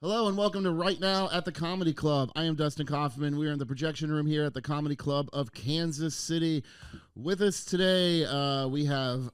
Hello and welcome to Right Now at the Comedy Club. I am Dustin Kaufman. We are in the projection room here at the Comedy Club of Kansas City. With us today, we have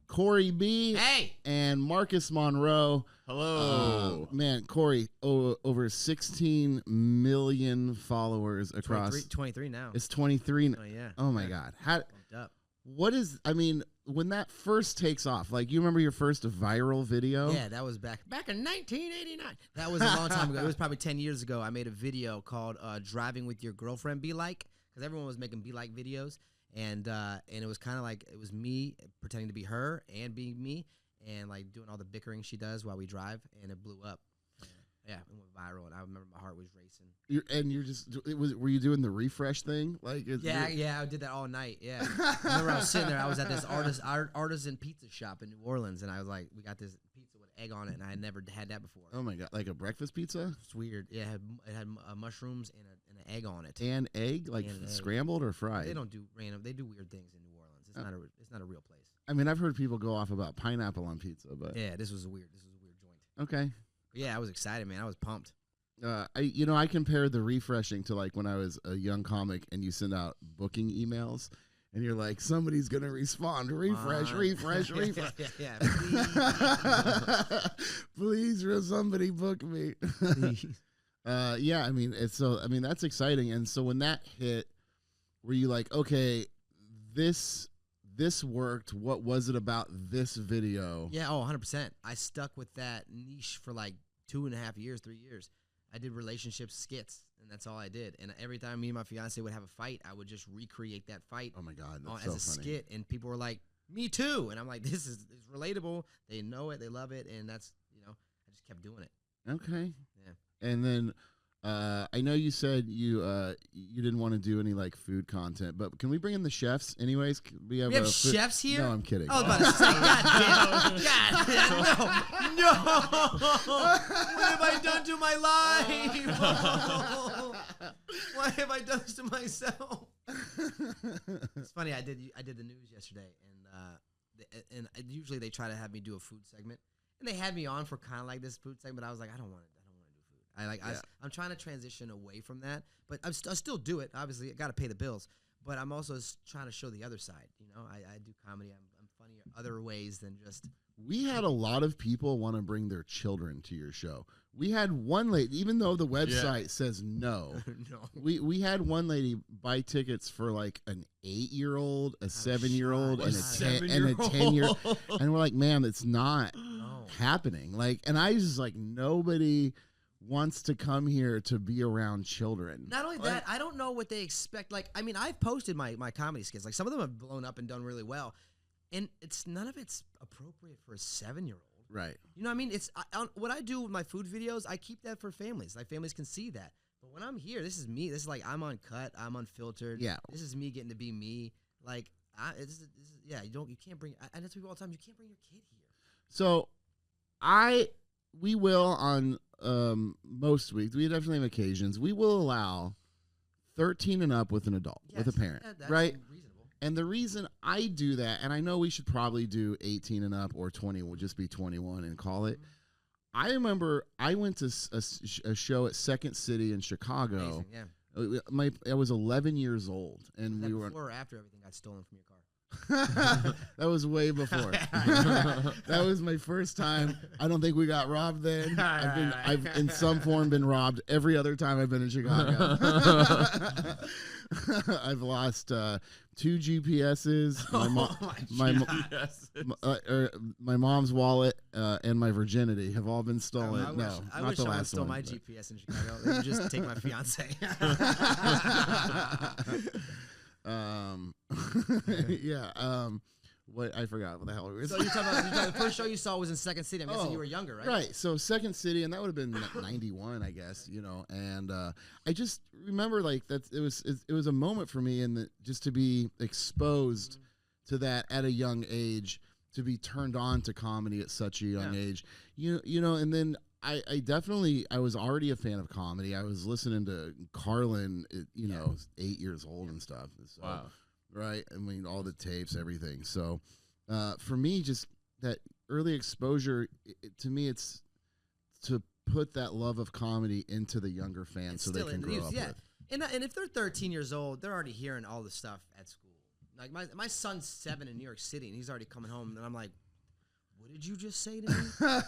Corey B. Hey! And Marcus Monroe. Hello. Man, Corey, over 16 million followers across. 23 now. It's 23. Oh, yeah. Oh, my God. Bumped up. What is, I mean, when that first takes off, like, you remember your first viral video? Yeah, that was back in 1989. That was a long time ago. It was probably 10 years ago. I made a video called Driving with Your Girlfriend Be Like, because everyone was making Be Like videos. And it was kind of like, it was me pretending to be her and being me and, like, doing all the bickering she does while we drive, and it blew up. Yeah, it went viral, and I remember my heart was racing. Were you doing the refresh thing? Like, I did that all night. Yeah, I remember I was sitting there. I was at this artisan pizza shop in New Orleans, and I was like, we got this pizza with egg on it, and I had never had that before. Oh my God, like a breakfast pizza? It's weird. Yeah, it had mushrooms and an egg on it. And egg, like scrambled or fried? They don't do random. They do weird things in New Orleans. It's not a real place. I mean, I've heard people go off about pineapple on pizza, but yeah, this was a weird joint. Okay. Yeah, I was excited, man. I was pumped. I compared the refreshing to like when I was a young comic and you send out booking emails and you're like, somebody's going to respond. Refresh. Yeah. Please, somebody book me. Yeah, I mean, that's exciting. And so when that hit, were you like, okay, this worked. What was it about this video? Yeah, 100%. I stuck with that niche for like 2.5 years, 3 years. I did relationship skits, and that's all I did. And every time me and my fiance would have a fight, I would just recreate that fight. Oh my God, that's as so a funny. skit, and people were like, "Me too," and I'm like, "This is relatable." They know it, they love it, and that's I just kept doing it. Okay. Yeah. And then I know you said you didn't want to do any like food content, but can we bring in the chefs anyways? We have chefs here? No, I'm kidding. I was about to say, God damn, no. What have I done to my life? Why have I done this to myself? It's funny. I did the news yesterday, and usually they try to have me do a food segment, and they had me on for kind of like this food segment. I was like, I don't want to do food. I'm trying to transition away from that, but I still do it. Obviously, I got to pay the bills, but I'm also trying to show the other side. I do comedy. I'm funny other ways than just. We had a lot of people want to bring their children to your show. We had one lady, even though the website says no, we had one lady buy tickets for like an 8-year-old, a 7-year-old, and a 10-year-old, and we're like, man, it's not happening. Like, and I was just like, nobody wants to come here to be around children. Not only that, I don't know what they expect. Like, I mean, I've posted my comedy skits. Like, some of them have blown up and done really well, and none of it's appropriate for a 7-year-old. Right. You know what I mean? What I do with my food videos, I keep that for families. Like, families can see that. But when I'm here, this is me. This is like, I'm uncut. I'm unfiltered. Yeah. This is me getting to be me. Like, you can't bring, and that's what people all the time, you can't bring your kid here. So, we will on most weeks, we definitely have occasions, we will allow 13 and up with an adult, with a parent, that's right? Reasonable. And the reason I do that, and I know we should probably do 18 and up or 20, will just be 21 and call it. I remember I went to a show at Second City in Chicago. Amazing, yeah. I was 11 years old, and was that we were before or after everything got stolen from your car? That was way before. That was my first time. I don't think we got robbed then. I've in some form been robbed every other time I've been in Chicago. I've lost 2 GPSs, my mom's wallet, and my virginity have all been stolen. I wish someone stole my GPS in Chicago. They would just take my fiance. Yeah. What I forgot what the hell we were. So you're talking about the first show you saw was in Second City. I'm guessing you were younger, right? Right. So Second City, and that would have been 91, I guess. And I just remember like that it was a moment for me, and just to be exposed to that at a young age, to be turned on to comedy at such a young age, and then. I was already a fan of comedy. I was listening to Carlin, 8 years old and stuff. So, wow. Right. I mean, all the tapes, everything. So, for me, just that early exposure, to me, it's to put that love of comedy into the younger fans It's so they still can in the grow youth, up yeah. with. And if they're 13 years old, they're already hearing all the stuff at school. Like my son's 7 in New York City, and he's already coming home, and I'm like, what did you just say to me?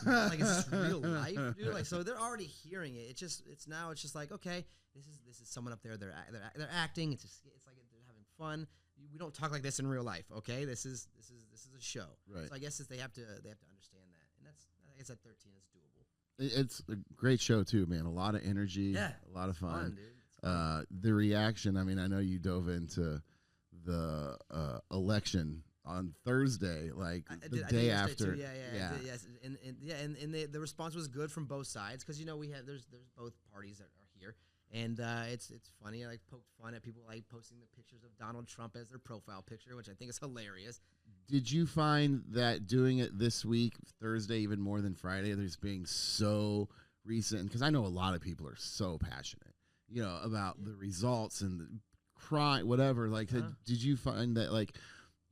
Like, is this real life, dude? Like, so they're already hearing it. It's just like, okay, this is someone up there. They're acting. It's like they're having fun. We don't talk like this in real life, okay? This is a show. Right. So I guess they have to understand that, and that's, I guess at 13 it's doable. It's a great show too, man. A lot of energy, Yeah, a lot of fun. dude. It's fun. The reaction. I mean, I know you dove into the election on Thursday, like I the did day yesterday after. too. Yes, and the response was good from both sides because there's both parties that are here, and it's funny. I like poked fun at people like posting the pictures of Donald Trump as their profile picture, which I think is hilarious. Did you find that doing it this week, Thursday, even more than Friday, there's being so recent? Because I know a lot of people are so passionate, about the results and the crime, whatever. Like, did you find that like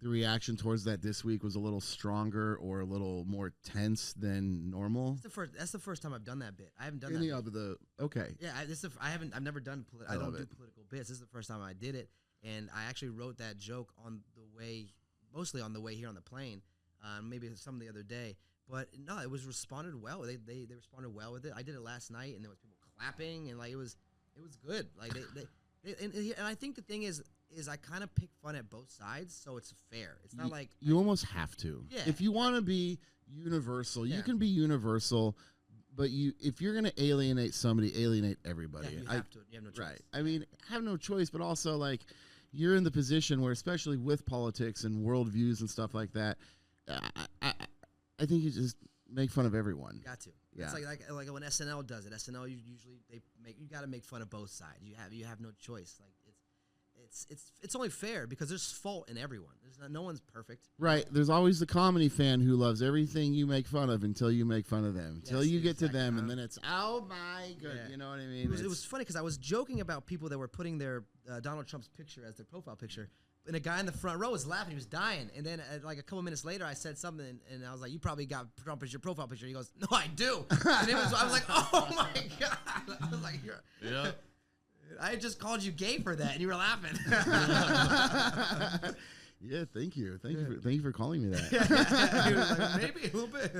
the reaction towards that this week was a little stronger or a little more tense than normal? That's the first time I've done that bit. I haven't done Any that. of the okay. Yeah, I've never done. I don't do political bits. This is the first time I did it, and I actually wrote that joke mostly on the way here on the plane, maybe some the other day. But no, it was responded well. They responded well with it. I did it last night, and there was people clapping, and like it was good. Like and I think the thing is I kind of pick fun at both sides, so it's fair. It's not like you almost have to. Yeah. If you want to be universal, you can be universal, but if you're going to alienate somebody, alienate everybody. Yeah, you have to. You have no choice. Right. I mean, have no choice, but also like you're in the position where, especially with politics and worldviews and stuff like that, I think you just make fun of everyone. Got to. Yeah. It's like when SNL does it. SNL usually you got to make fun of both sides. You have no choice. Like it's only fair because there's fault in everyone. No one's perfect. Right. There's always the comedy fan who loves everything you make fun of until you make fun of them. Until you get to them, and then it's, oh my god. Yeah. You know what I mean? It was funny because I was joking about people that were putting their Donald Trump's picture as their profile picture. And a guy in the front row was laughing. He was dying. And then, like a couple minutes later, I said something, and I was like, "You probably got Trump as your profile picture." He goes, "No, I do." And I was like, "Oh my god!" I was like, "Yeah." I just called you gay for that, and you were laughing. Yeah, thank you for calling me that. He was like, maybe a little bit.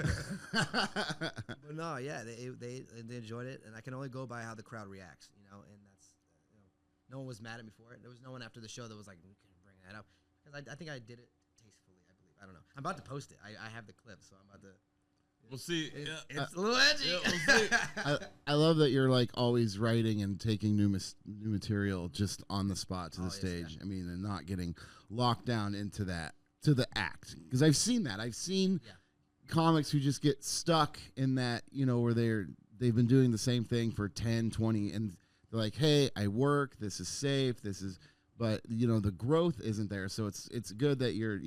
But no, yeah, they enjoyed it, and I can only go by how the crowd reacts, and that's no one was mad at me for it. There was no one after the show that was like, "We can bring that up," because I think I did it tastefully. I believe. I don't know. I'm about to post it. I have the clip, so I'm about to. We'll see. It's a little edgy. Yeah, we'll see. I love that you're like always writing and taking new material just on the spot to the stage. I mean, and not getting locked down into the act, because I've seen that. I've seen comics who just get stuck in that, where they've been doing the same thing for 10, 20, and they're like, "Hey, I work. This is safe. But the growth isn't there, so it's good that you're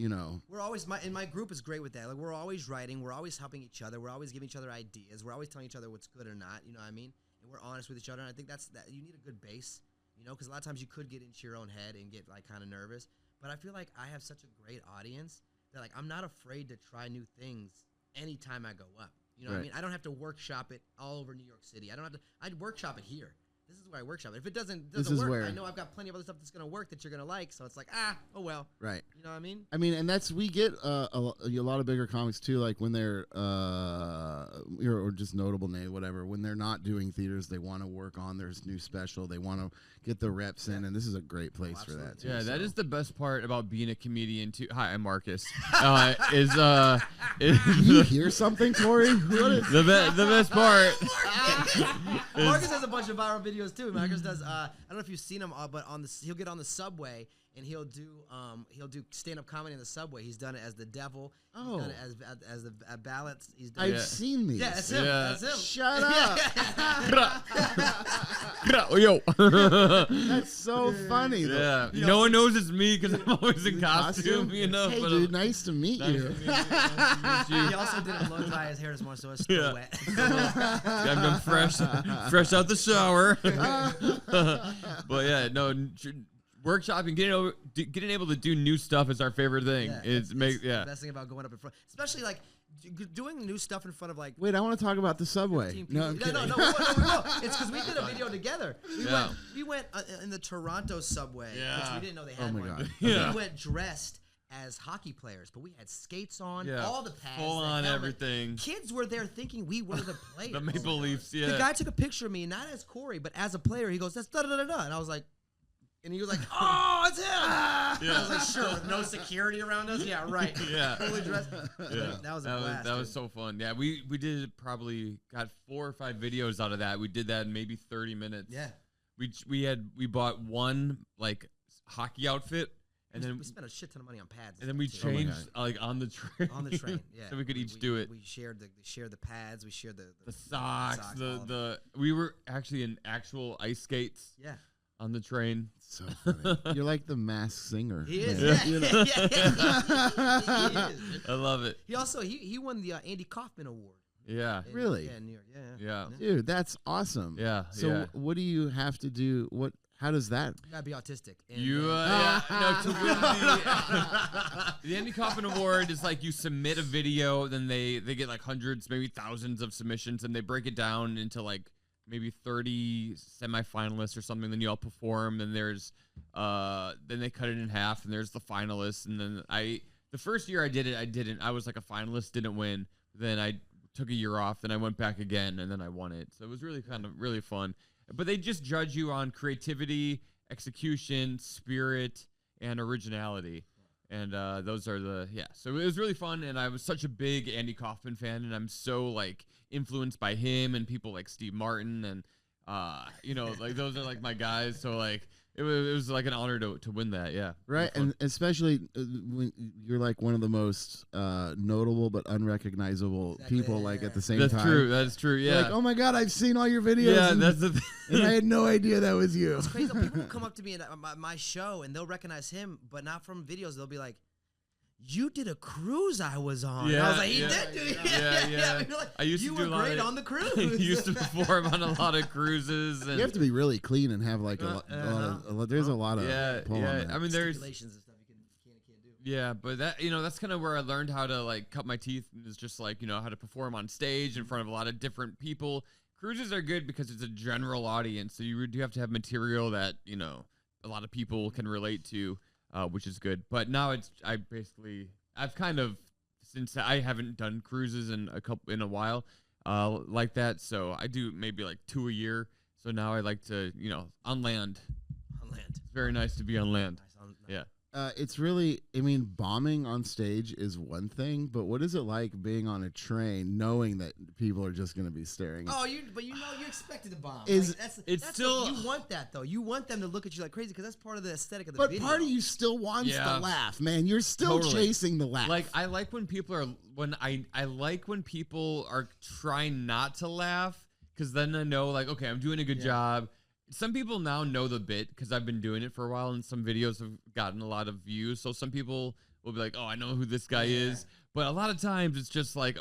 We're always in my group is great with that. Like we're always writing, we're always helping each other, we're always giving each other ideas, we're always telling each other what's good or not. You know what I mean? And we're honest with each other. And I think that you need a good base, because a lot of times you could get into your own head and get like kind of nervous. But I feel like I have such a great audience that like I'm not afraid to try new things anytime I go up. You know what I mean? I don't have to workshop it all over New York City. I'd workshop it here. This is where I workshop it. If it doesn't work, I know I've got plenty of other stuff that's going to work that you're going to like. So it's like, oh well. Right. You know what I mean? I mean, and we get a lot of bigger comics too, like when they're or just notable name, whatever. When they're not doing theaters, they want to work on their new special. They want to get the reps in, and this is a great place for that too. Yeah, that is the best part about being a comedian too. Hi, I'm Marcus. Is you hear something, Tori? What is the best part? Marcus has a bunch of viral videos too. Marcus does. I don't know if you've seen him, but he'll get on the subway and he'll do stand-up comedy in the subway. He's done it as the devil. Oh. He's done it as the ballots. He's done I've seen these. Yeah, that's him. Yeah. That's him. Shut up. Yo. That's so funny. Yeah. No one knows it's me because I'm always in costume. Hey, dude, nice to meet you. He also didn't blow dry his hair this morning, so it's still wet. I'm fresh out the shower. But yeah, no. Workshopping, getting able to do new stuff is our favorite thing. The The best thing about going up in front, especially like doing new stuff in front of like. Wait, I want to talk about the subway. 15 No, I'm people. kidding. No, we will. It's because we did a video together. Yeah. We went in the Toronto subway, which we didn't know they had Oh my one. God. Yeah. We went dressed as hockey players, but we had skates on, Yeah. all the pads, Full the on helmet. everything. Kids were there thinking we were the players. The Maple Leafs, yeah. The guy took a picture of me, not as Corey, but as a player. He goes, "That's da da da da," and I was like. And he was like, "Oh, it's him!" Yeah. I was like, "Sure." With no security around us. Yeah, right. Yeah. Fully dressed. Yeah. That was a blast. That was so fun. Yeah, we did probably got 4 or 5 videos out of that. We did that in maybe 30 minutes. Yeah. We bought one like hockey outfit, and then we spent a shit ton of money on pads. and then we stuff, too. changed like on the train. On the train, yeah. So we could each do it. We shared the pads. We shared the Socks, all of it. we were actually in actual ice skates Yeah. on the train. So funny. You're like the Masked Singer. He is. man. Yeah. You know? He is. I love it. He also he won the Andy Kaufman Award. Yeah. Really? Yeah, in New York. Yeah. Dude, that's awesome. Yeah. So yeah. what do you have to do? How does that? You gotta be autistic. And, You yeah, no, to win the Andy Kaufman Award is like you submit a video, then they get like hundreds, maybe thousands of submissions, and they break it down into like maybe 30 semifinalists or something. Then you all perform, and there's then they cut it in half, and there's the finalists. And then the first year I did it, I didn't. I was like a finalist, didn't win. Then I took a year off, then I went back again, and then I won it. So it was really fun. But they just judge you on creativity, execution, spirit, and originality. And those are so it was really fun. And I was such a big Andy Kaufman fan, and I'm so like influenced by him and people like Steve Martin, and like those are like my guys. So like it was like an honor to win that. Yeah. Right, and especially when you're like one of the most notable but unrecognizable people, like at the same time. That's true. That's true. Yeah. You're like, oh my God, I've seen all your videos. Yeah, and, that's the thing. and I had no idea that was you. It's crazy. People will come up to me at my show and they'll recognize him, but not from videos. They'll be like, "You did a cruise I was on." Yeah, and I was like, "He yeah, did, dude." Yeah. You're like, I used you to do were a lot great of, on the cruise. I used to perform on a lot of cruises. And You have to be really clean and have like there's a lot of pull on that. I mean, there's stipulations and stuff you can and can't do. yeah, but that that's kind of where I learned how to like cut my teeth. Is just like how to perform on stage in front of a lot of different people. Cruises are good because it's a general audience, so you do have to have material that a lot of people can relate to, which is good. But now I've kind of, since I haven't done cruises in a while, like that. So I do maybe like 2 a year. So now I like to, on land. On land. It's very nice to be on land. Yeah. It's really, I mean, bombing on stage is one thing, but what is it like being on a train knowing that people are just going to be staring at you? But you expected to bomb. Is- it's still- you want that though. You want them to look at you like crazy because that's part of the aesthetic of the But video. part of you still wants Yeah. the laugh, man. You're still Totally. chasing the laugh. Like I like when people are trying not to laugh, because then I know like, okay, I'm doing a good job. Some people now know the bit because I've been doing it for a while, and some videos have gotten a lot of views. So some people will be like, "Oh, I know who this guy is," but a lot of times it's just like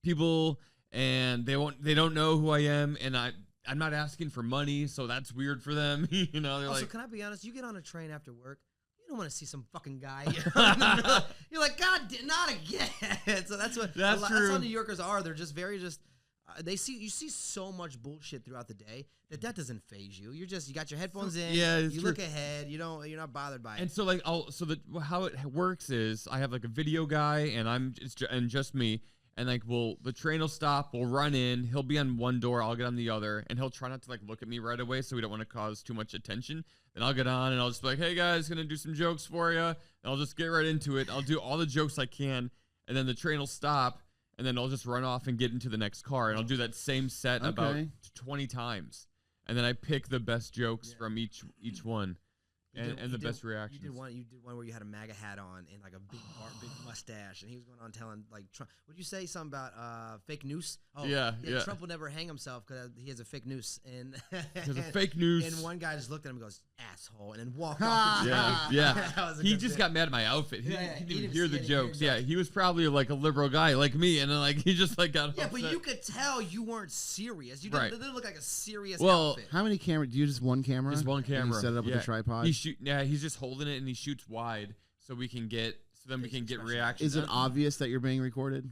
people, and they don't know who I am, and I'm not asking for money, so that's weird for them. They're Also, like, can I be honest? You get on a train after work, you don't want to see some fucking guy. You're like, God, not again. So that's what That's That's true. how New Yorkers are. They're just very you see so much bullshit throughout the day that doesn't phase you. You got your headphones in. Yeah, it's you true. look ahead. You're not bothered by it. And so like how it works is I have like a video guy, and just me, and like the train will stop, we'll run in, he'll be on one door, I'll get on the other, and he'll try not to like look at me right away, so we don't want to cause too much attention. Then I'll get on and I'll just be like, "Hey guys, gonna do some jokes for you," and I'll just get right into it. I'll do all the jokes I can, and then the train will stop, and then I'll just run off and get into the next car, and I'll do that same set about 20 times. And then I pick the best jokes from each one, and the best reactions. You did one where you had a MAGA hat on and like a big mustache, and he was going on telling like Trump. Would you say something about fake news? Oh, Yeah. Trump will never hang himself because he has a fake noose, and There's a fake news. And one guy just looked at him and goes, "Asshole," and then walked off. The Yeah. That was a He good just bit. got mad at my outfit. He Yeah, didn't he even didn't hear see the any jokes. jokes. Yeah, he was probably like a liberal guy like me, and then like he just like got Yeah, upset. but you could tell you weren't serious. You Right. didn't look like a serious Well, outfit. How many cameras? Do you just one camera? Just one And camera. you set it up with Yeah. a tripod? He's just holding it, and he shoots wide so we can get so then we can get expression. reactions. Is it obvious that you're being recorded?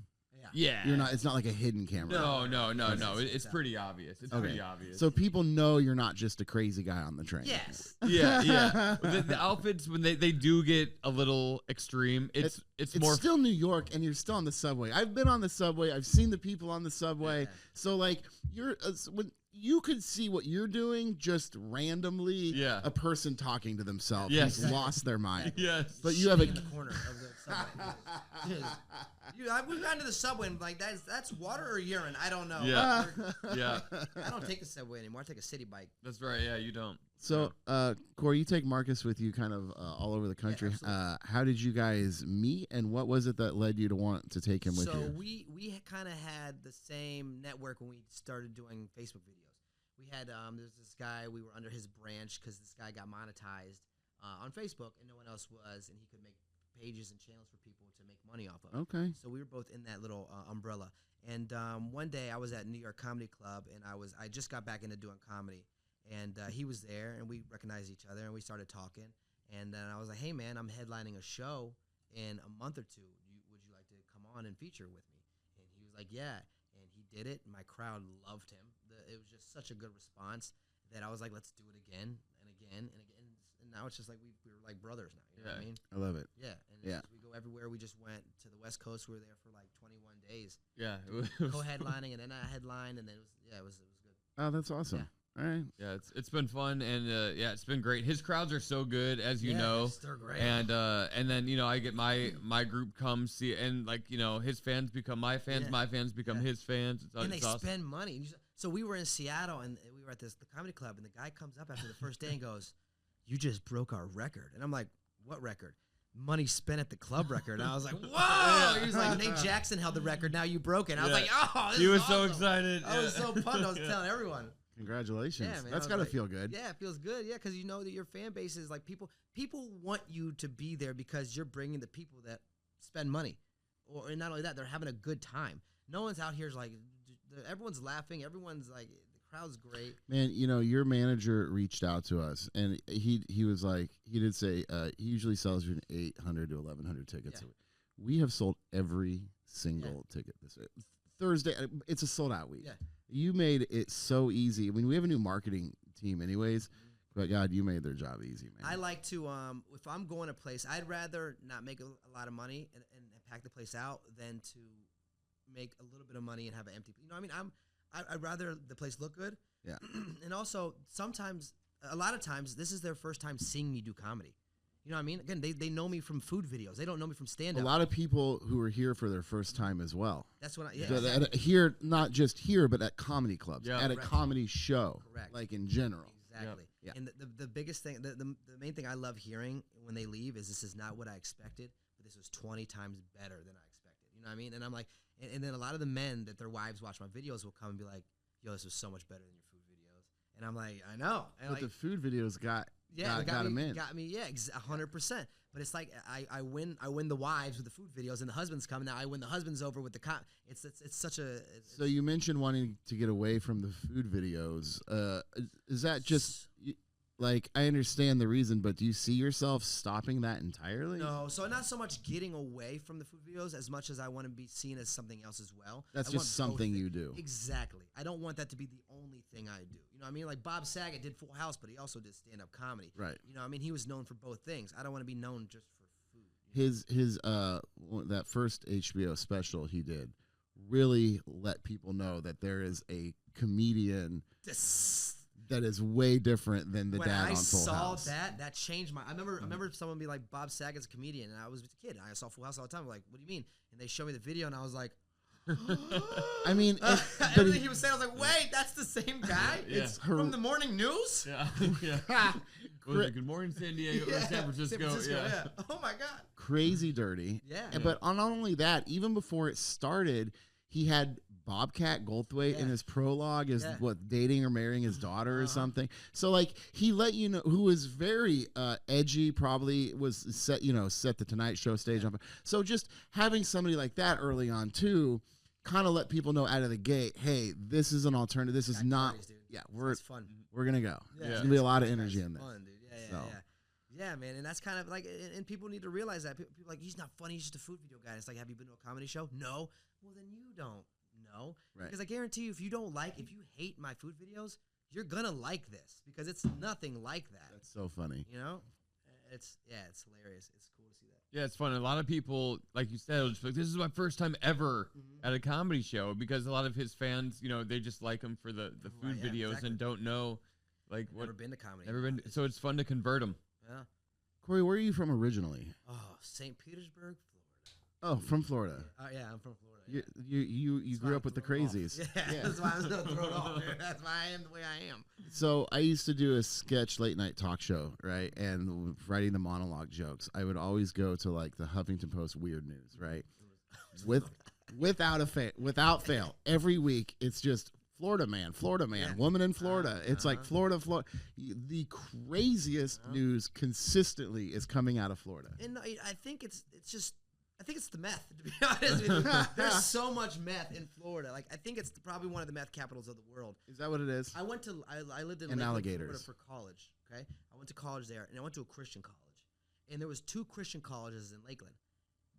Yeah. You're not. It's not like a hidden camera. No. It's pretty obvious. It's pretty obvious. So people know you're not just a crazy guy on the train. Yes. Yeah. The outfits when they do get a little extreme. It's more still New York, and you're still on the subway. I've been on the subway. I've seen the people on the subway. Yeah. So like you're when you could see what you're doing just randomly. Yeah. A person talking to themselves. Yes. Who's lost their mind. Yes. But you have a in the corner of the subway. We've gone to the subway and like that's water or urine. I don't know. Yeah. Yeah. I don't take the subway anymore. I take a city bike. That's right. Yeah, you don't. So, Corey, you take Marcus with you kind of all over the country. How did you guys meet, and what was it that led you to want to take him with you? So we kind of had the same network when we started doing Facebook videos. We had there's this guy, we were under his branch because this guy got monetized on Facebook and no one else was, and he could make pages and channels for people to make money off of. Okay. So we were both in that little umbrella. And one day I was at New York Comedy Club, and I just got back into doing comedy. And he was there, and we recognized each other, and we started talking. And then I was like, hey, man, I'm headlining a show in a month or two. Would you like to come on and feature with me? And he was like, yeah. And he did it. My crowd loved him. It was just such a good response that I was like, let's do it again and again and again. And now it's just like we're like brothers now. You know what I mean? I love it. Yeah. And we go everywhere. We just went to the West Coast. We were there for like 21 days. Yeah. Co-headlining, and then I headlined, and then it was good. Oh, that's awesome. Yeah. All right. Yeah, it's been fun, and it's been great. His crowds are so good, as you know. They're great. And then I get my group come see, and like his fans become my fans, my fans become his fans. And they awesome. spend money. So we were in Seattle, and we were at the comedy club, and the guy comes up after the first day and goes, "You just broke our record." And I'm like, "What record?" Money spent at the club record. And I was like, "Whoa!" He was like, "Nate Jackson held the record. Now you broke it." And I was like, "Oh, this he was is so awesome." excited. I was so pumped. I was telling everyone. Congratulations. Yeah, man, That's I got to was like, feel good. Yeah, it feels good. Yeah, because you know that your fan base is like people want you to be there because you're bringing the people that spend money. And not only that, they're having a good time. No one's out here like, everyone's laughing. Everyone's like, the crowd's great. Man, your manager reached out to us, and he was like, he did say he usually sells between 800 to 1,100 tickets. Yeah. We have sold every single ticket this Thursday. It's a sold out week. Yeah. You made it so easy. I mean, we have a new marketing team anyways, but God, you made their job easy, man. I like to, if I'm going to a place, I'd rather not make a lot of money and pack the place out than to make a little bit of money and have an empty. You know what I mean? I'd rather the place look good. Yeah. And also, a lot of times, this is their first time seeing me do comedy. You know what I mean? Again, they know me from food videos. They don't know me from stand-up. A lot of people who are here for their first time as well. That's what Here, not just here, but at comedy clubs, Yeah. at a comedy show, Correct. like in general. Exactly. Yeah. And the biggest thing, the main thing I love hearing when they leave is, this is not what I expected, but this was 20 times better than I expected. You know what I mean? And I'm like, and then a lot of the men that their wives watch my videos will come and be like, "Yo, this was so much better than your food videos." And I'm like, I know. And But the food videos got him in. Got me, 100%. But it's like I win the wives with the food videos, and the husbands come. Now I win the husbands over with the It's such a. So you mentioned wanting to get away from the food videos. Is that just like, I understand the reason, but do you see yourself stopping that entirely? No, so not so much getting away from the food videos as much as I want to be seen as something else as well. That's I just want both something things. you do. Exactly. I don't want that to be the only thing I do. You know what I mean? Like Bob Saget did Full House, but he also did stand-up comedy. Right. You know what I mean? He was known for both things. I don't want to be known just for food. His that first HBO special he did really let people know that there is a comedian that is way different than the dad on Full House. When I saw that changed my. I remember someone be like, "Bob Saget's a comedian," and I was a kid. And I saw Full House all the time. I'm like, "What do you mean?" And they showed me the video, and I was like, I mean, everything he was saying, I was like, "Wait, that's the same guy? Yeah. It's from the morning news." Yeah. Yeah. Good morning, San Diego or San Francisco. Yeah. Oh my God. Crazy dirty. Yeah. But not only that, even before it started, he had Bobcat Goldthwait in his prologue as dating or marrying his daughter or something. So like, he let you know, who was very edgy, probably was set the Tonight Show stage on. So just having somebody like that early on too, kind of let people know out of the gate, hey, this is an alternative. This is not. Parties, dude. Yeah, It's fun. we're gonna go. Yeah. There's gonna be a lot of energy in there. Fun, dude. So. Yeah, man, and that's kind of like, and people need to realize that. People are like, he's not funny, he's just a food video guy. It's like, have you been to a comedy show? No. Well, then you don't know. Right. Because I guarantee you, if you hate my food videos, you're gonna like this because it's nothing like that. That's so funny. You know, it's hilarious. It's cool to see that. Yeah, it's fun. A lot of people, like you said, just like, this is my first time ever at a comedy show, because a lot of his fans, they just like him for the food videos exactly. and don't know, like, Never been to comedy. Never been. So it's fun to convert them. Yeah. Corey, where are you from originally? Oh, St. Petersburg, Florida. Oh, from Florida. Yeah, I'm from Florida. You grew up with the crazies. Yeah, that's why I'm still thrown off. That's why I am the way I am. So I used to do a sketch late night talk show, right? And writing the monologue jokes, I would always go to like the Huffington Post Weird News, right? Without fail, every week it's just Florida man, woman in Florida. It's like Florida. The craziest news consistently is coming out of Florida. And I think it's the meth, to be honest with you. There's so much meth in Florida. Like, I think it's probably one of the meth capitals of the world. Is that what it is? I lived in and Lakeland, alligators. Florida for college. Okay, I went to college there, and I went to a Christian college. And there was 2 Christian colleges in Lakeland,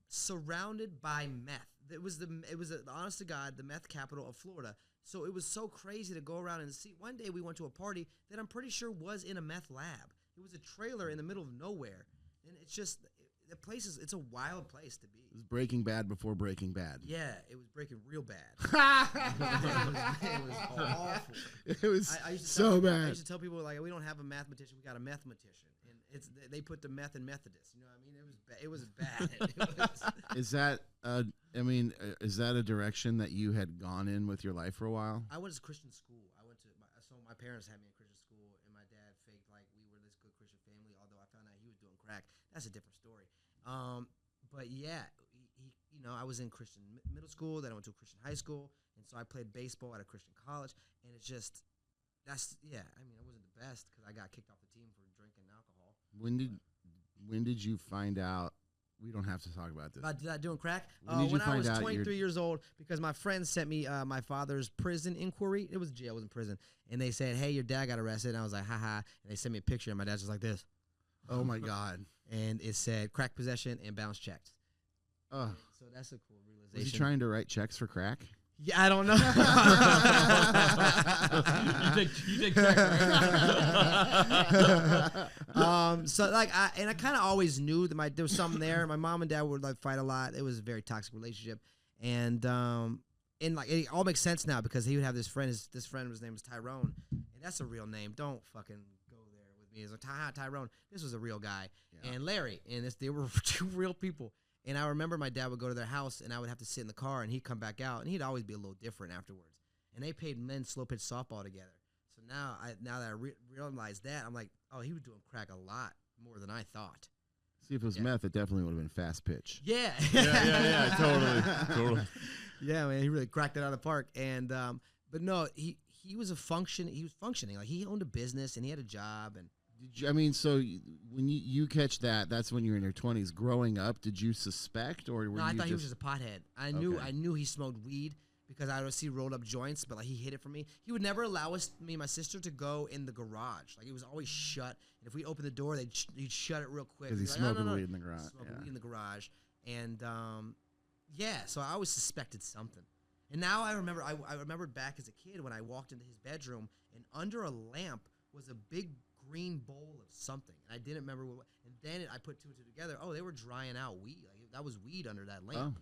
surrounded by meth. It was honest to God, the meth capital of Florida. So it was so crazy to go around and see. One day we went to a party that I'm pretty sure was in a meth lab. It was a trailer in the middle of nowhere, and it's just. The place it's a wild place to be. It was Breaking Bad before Breaking Bad. Yeah, it was breaking real bad. it was awful. It was I used to so bad. I used to tell people, like, we don't have a mathematician, we got a mathematician. And they put the meth in Methodist. You know what I mean? It was bad. Is that is that a direction that you had gone in with your life for a while? I went to Christian school. So my parents had me in Christian school, and my dad faked like we were this good Christian family, although I found out he was doing crack. That's a different story. But yeah, I was in Christian middle school, then I went to a Christian high school, and so I played baseball at a Christian college, and it's just, I wasn't the best because I got kicked off the team for drinking alcohol. When did you find out? We don't have to talk about this. About doing crack? When I was 23 years old, because my friends sent me my father's prison inquiry. It was jail, it wasn't prison. And they said, hey, your dad got arrested. And I was like, haha. And they sent me a picture, and my dad's just like this. Oh, my God. And it said crack possession and bounce checks. Oh. So that's a cool realization. Was he trying to write checks for crack? Yeah, I don't know. you take check, right? So like, I kind of always knew that there was something there. My mom and dad would like fight a lot. It was a very toxic relationship, and like it all makes sense now because he would have this friend. This friend, his name was Tyrone, and that's a real name. Don't fucking go there with me. It's like Tyrone. This was a real guy, and Larry, and they were 2 real people. And I remember my dad would go to their house, and I would have to sit in the car, and he'd come back out, and he'd always be a little different afterwards. And they played men's slow pitch softball together. So now that I realized that, I'm like, oh, he was doing crack a lot more than I thought. See, if it was meth, it definitely would have been fast pitch. Yeah. yeah, totally. Yeah, man, he really cracked it out of the park. And but no, he was functioning. Like, he owned a business and he had a job. And so when you catch that, that's when you're in your 20s. Growing up, did you suspect, or were I you thought he was just a pothead. I knew he smoked weed because I would see rolled up joints, but like he hid it from me. He would never allow me and my sister to go in the garage. Like, it was always shut. And if we opened the door, he'd shut it real quick. Because he's smoking weed in the garage. Weed in the garage. And so I always suspected something. And now I remembered back as a kid when I walked into his bedroom, and under a lamp was a big green bowl of something, and I didn't remember what. And then I put 2 and 2 together. Oh, they were drying out weed. Like, that was weed under that lamp. Oh.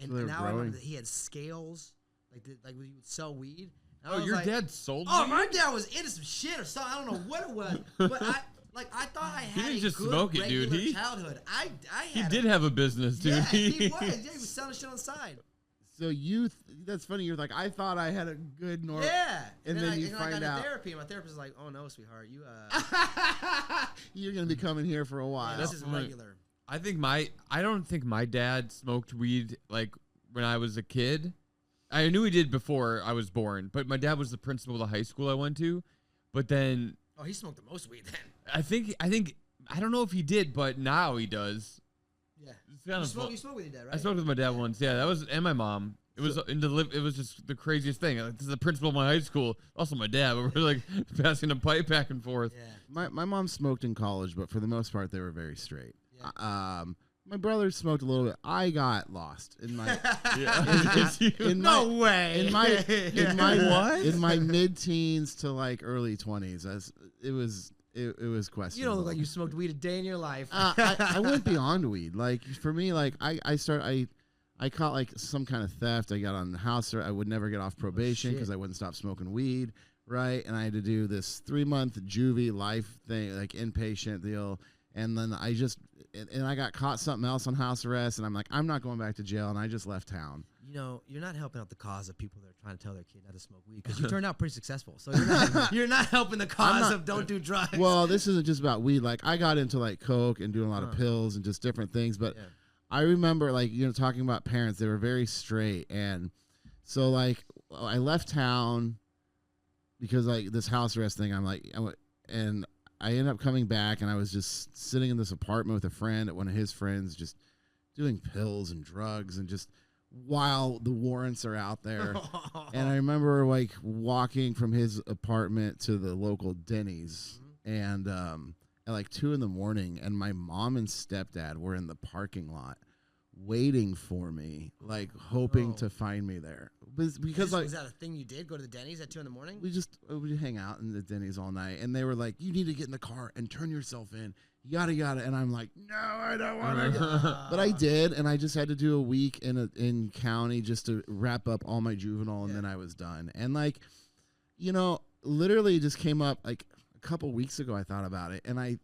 And So now growing. I remember that he had scales, like when he would sell weed. And I Oh, was your like, dad sold Oh, weed? my dad was into some shit or something. I don't know what it was, but I thought I had didn't a just good smoke it, dude. regular childhood. I He had did have a business, dude. Yeah, he was. Yeah, he was selling shit on the side. So that's funny. You're like, I thought I had a good normal. Yeah. And then you I find got out. into therapy, and my therapist was like, oh, no, sweetheart, you, You're going to be coming here for a while. this is funny. regular. I don't think my dad smoked weed like when I was a kid. I knew he did before I was born, but my dad was the principal of the high school I went to. But then Oh, he smoked the most weed then. I don't know if he did, but now he does. Yeah. It's kind of You smoked with your dad, right? I smoked with my dad once. Yeah, that was, and my mom. It was it was just the craziest thing. Like, this is the principal of my high school, also my dad. But we're like passing a pipe back and forth. Yeah. My mom smoked in college, but for the most part, they were very straight. Yeah. My brother smoked a little bit. I got lost in my No way. in my What? in my mid-teens to like early 20s. As it was questionable. You don't look like you smoked weed a day in your life. I went beyond weed. Like for me, like I caught like some kind of theft. I got on house arrest. I would never get off probation because I wouldn't stop smoking weed, right? And I had to do this 3-month juvie life thing, like inpatient deal. And then I got caught something else on house arrest, and I'm like, I'm not going back to jail, and I just left town. You know, you're not helping out the cause of people that are trying to tell their kid not to smoke weed because you turned out pretty successful. So you're not helping the cause of don't do drugs. Well, this isn't just about weed. Like I got into like coke and doing a lot of pills and just different things, but. Yeah. I remember, like, talking about parents, they were very straight. And so, like, I left town because, like, this house arrest thing, and I ended up coming back, and I was just sitting in this apartment with a friend at one of his friends, just doing pills and drugs and just while the warrants are out there. And I remember, like, walking from his apartment to the local Denny's, and at like 2 a.m, and my mom and stepdad were in the parking lot waiting for me, like hoping to find me there. Because like, is that a thing you did? Go to the Denny's at 2 a.m? We hang out in the Denny's all night, and they were like, "You need to get in the car and turn yourself in." Yada yada, and I'm like, "No, I don't want to." But I did, and I just had to do a week in county just to wrap up all my juvenile, and then I was done. And like, literally just came up like a couple weeks ago. I thought about it, and I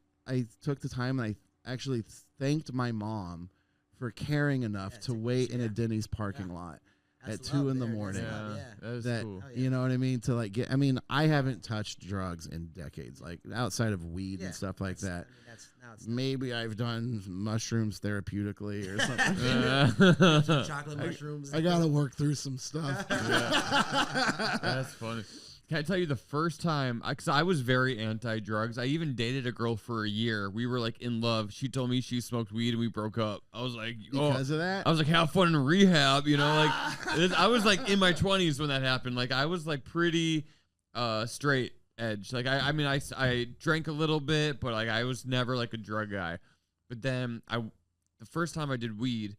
took the time and I actually thanked my mom for caring enough to wait in a Denny's parking lot at 2 a.m. That's cool. You know what I mean? To like get, I mean, I haven't touched drugs in decades, like outside of weed and stuff like that. Maybe I've done mushrooms therapeutically or something. Chocolate mushrooms. I gotta work through some stuff. That's funny. Can I tell you the first time, because I was very anti-drugs. I even dated a girl for a year. We were like in love. She told me she smoked weed and we broke up. I was like, because of that? I was like, have fun in rehab, like I was like in my 20s when that happened. Like I was like pretty straight edge. Like I drank a little bit, but like I was never like a drug guy. But then the first time I did weed,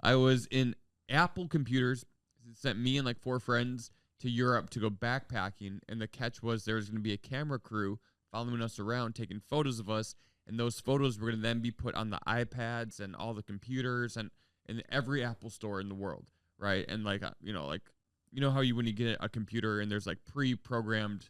I was in Apple Computers. It sent me and like 4 friends to Europe to go backpacking, and the catch was there was going to be a camera crew following us around taking photos of us, and those photos were going to then be put on the iPads and all the computers and in every Apple store in the world, right? And like how when you get a computer and there's like pre-programmed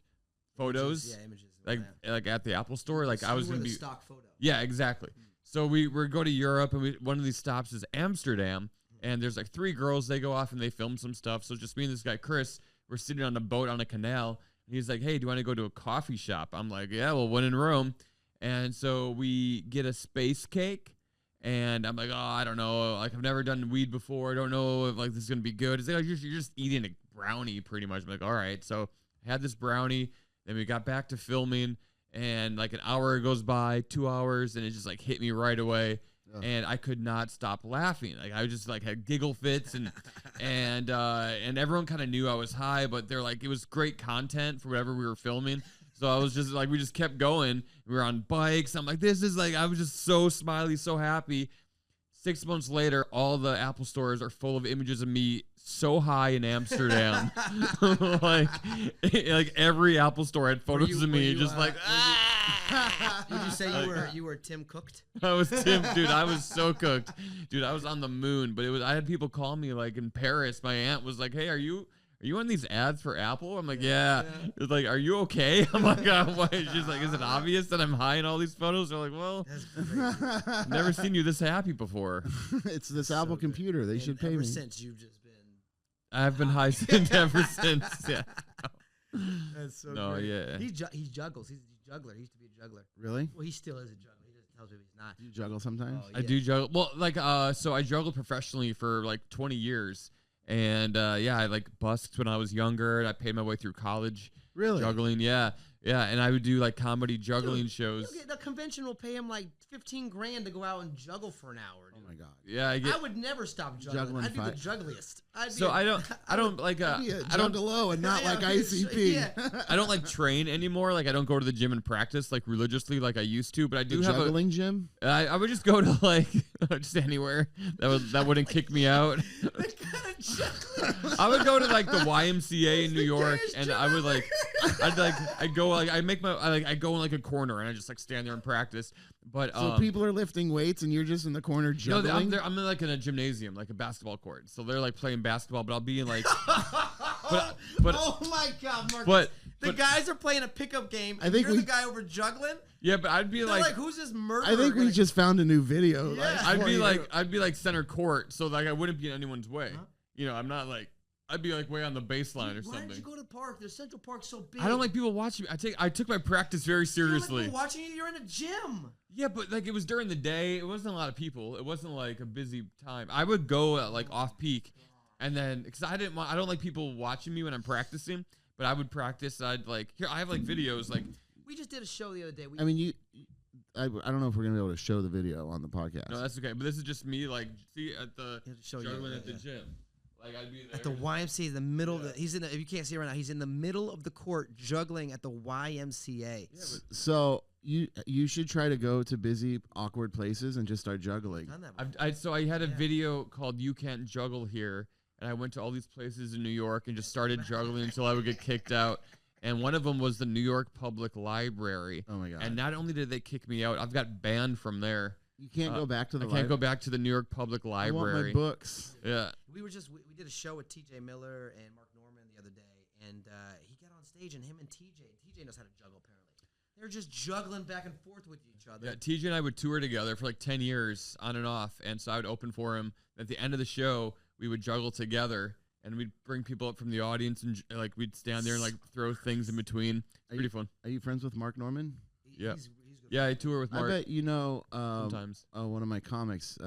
photos, images, like at the Apple store, like I was going to be stock photo. Yeah, exactly. So we go to Europe, and one of these stops is Amsterdam, and there's like 3 girls. They go off and they film some stuff. So just me and this guy Chris, we're sitting on a boat on a canal, and he's like, "Hey, do you want to go to a coffee shop?" I'm like, "Yeah, well, when in Rome." And so we get a space cake, and I'm like, "Oh, I don't know. Like, I've never done weed before. I don't know if like this is gonna be good." He's like, "You're just eating a brownie, pretty much." I'm like, "All right." So I had this brownie. Then we got back to filming, and like an hour goes by, 2 hours, and it just like hit me right away. And I could not stop laughing. Like I just like had giggle fits, and everyone kind of knew I was high, but they're like, it was great content for whatever we were filming. So I was just like, we just kept going. We were on bikes. I'm like, this is like, I was just so smiley, so happy. 6 months later, all the Apple stores are full of images of me so high in Amsterdam. like every Apple store had photos of me, just like, Would you say you were Tim cooked? I was Tim, dude. I was so cooked, dude. I was on the moon. But I had people call me like in Paris. My aunt was like, "Hey, are you on these ads for Apple?" I'm like, "Yeah." It's like, "Are you okay?" I'm like, "Why?" She's like, "Is it obvious that I'm high in all these photos?" They're like, "Well, never seen you this happy before." It's this Apple computer. They should pay me. Ever since you've just been. I've been high since ever since. Yeah. That's so no, great. Yeah. He juggles. He's a juggler. He used to be a juggler. Really? Well, he still is a juggler. He just tells me he's not. You juggle sometimes? Oh, yeah. I do juggle. Well, like, so I juggled professionally for like 20 years. And, I like busked when I was younger, and I paid my way through college. Really? juggling. Yeah, and I would do like comedy juggling shows. The convention will pay him like $15,000 to go out and juggle for an hour. Dude. Oh my god. Yeah, I would never stop juggling. I'd be the juggliest. I don't like I don't juggalo and not like ICP. Yeah. I don't like train anymore. Like I don't go to the gym and practice like religiously like I used to. But I do The have juggling gym. I would just go to like just anywhere that wouldn't kick me out. I would go to like the YMCA in New York, and I would like I'd go like I go in like a corner and I just like stand there and practice. But So people are lifting weights and you're just in the corner no, juggling. I'm like in a gymnasium, like a basketball court. So they're like playing basketball, but I'll be in like but oh my God, Mark. but the guys are playing a pickup game. I think you're the guy over juggling. yeah, but I'd be They're like, who's this murderer? I think we just found a new video. Yeah. I'd be like center court, so like I wouldn't be in anyone's way. Huh? You know, I'm not like I'd be like way on the baseline or Why something. did you go to the park? The Central Park's so big. I don't like people watching me. I took my practice very You don't like seriously. people watching you. You're in a gym. Yeah, but like it was during the day. It wasn't a lot of people. It wasn't like a busy time. I would go at like off peak, and then because I don't like people watching me when I'm practicing. But I would practice. I'd like here. I have like videos. Like We just did a show the other day. I mean, I don't know if we're gonna be able to show the video on the podcast. no, that's okay. But this is just me. Like see at the Yeah, to show you, juggling yeah, at the yeah. gym. Like I'd be there. at the YMCA, the middle. He's in. If you can't see it right now, he's in the middle of the court juggling at the YMCA. So you should try to go to busy, awkward places and just start juggling. Done that before. So I had a video called "You Can't Juggle Here," and I went to all these places in New York and just started juggling until I would get kicked out. And one of them was the New York Public Library. Oh my god! And not only did they kick me out, I've got banned from there. You can't go back to the. I can't go back to the New York Public I want Library. my books. Yeah. We did a show with TJ Miller and Mark Norman the other day, and he got on stage, and him and TJ knows how to juggle apparently. They're just juggling back and forth with each other. Yeah, TJ and I would tour together for like 10 years on and off, and so I would open for him. At the end of the show, we would juggle together, and we'd bring people up from the audience, and like we'd stand there and like throw things in between. Pretty fun. Are you friends with Mark Norman? Yeah. He's good. Yeah, I tour with Mark I bet you know. sometimes. One of my comics,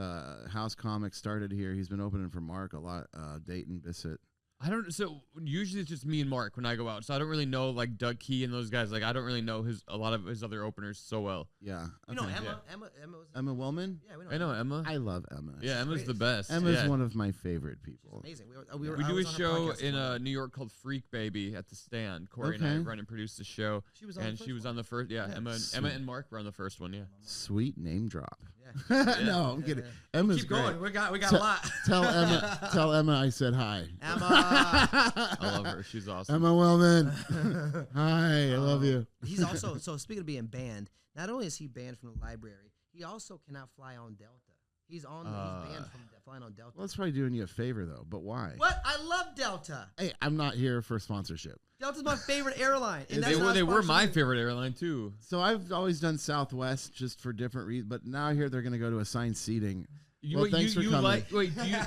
House Comics, started here. He's been opening for Mark a lot. Dayton Bissett. I don't. So usually it's just me and Mark when I go out. So I don't really know like Doug Key and those guys. Like I don't really know a lot of his other openers so well. Yeah. You know okay. Emma. Yeah. Emma was. Emma Wellman. Yeah, we know. I know Emma. I love Emma. Yeah, Emma's great. the best. Emma's yeah. one of my favorite people. Amazing. We I do a was on her show podcast in one day. New York called Freak Baby at the Stand. Corey and I Okay. run and produce the show. She was on And the she first was one. on the first. Yeah, Yeah, Emma sweet. and Mark were on the first one. Yeah. Sweet name drop. Yeah. No, I'm kidding. Yeah. Emma's Keep great. going. We got a Tell- lot. Tell Emma I said hi. Emma. I love her. She's awesome. Emma Wellman. Hi, I love you. He's also so speaking of being banned. Not only is he banned from the library, he also cannot fly on Delta. He's banned from flying on Delta. Well, that's probably doing you a favor though. But why? What? I love Delta. Hey, I'm not here for sponsorship. Delta's my favorite airline. And They that's not were sponsored my me. favorite airline too. So I've always done Southwest just for different reasons. But now I hear they're going to go to assigned seating. Well, thanks for coming. like wait do you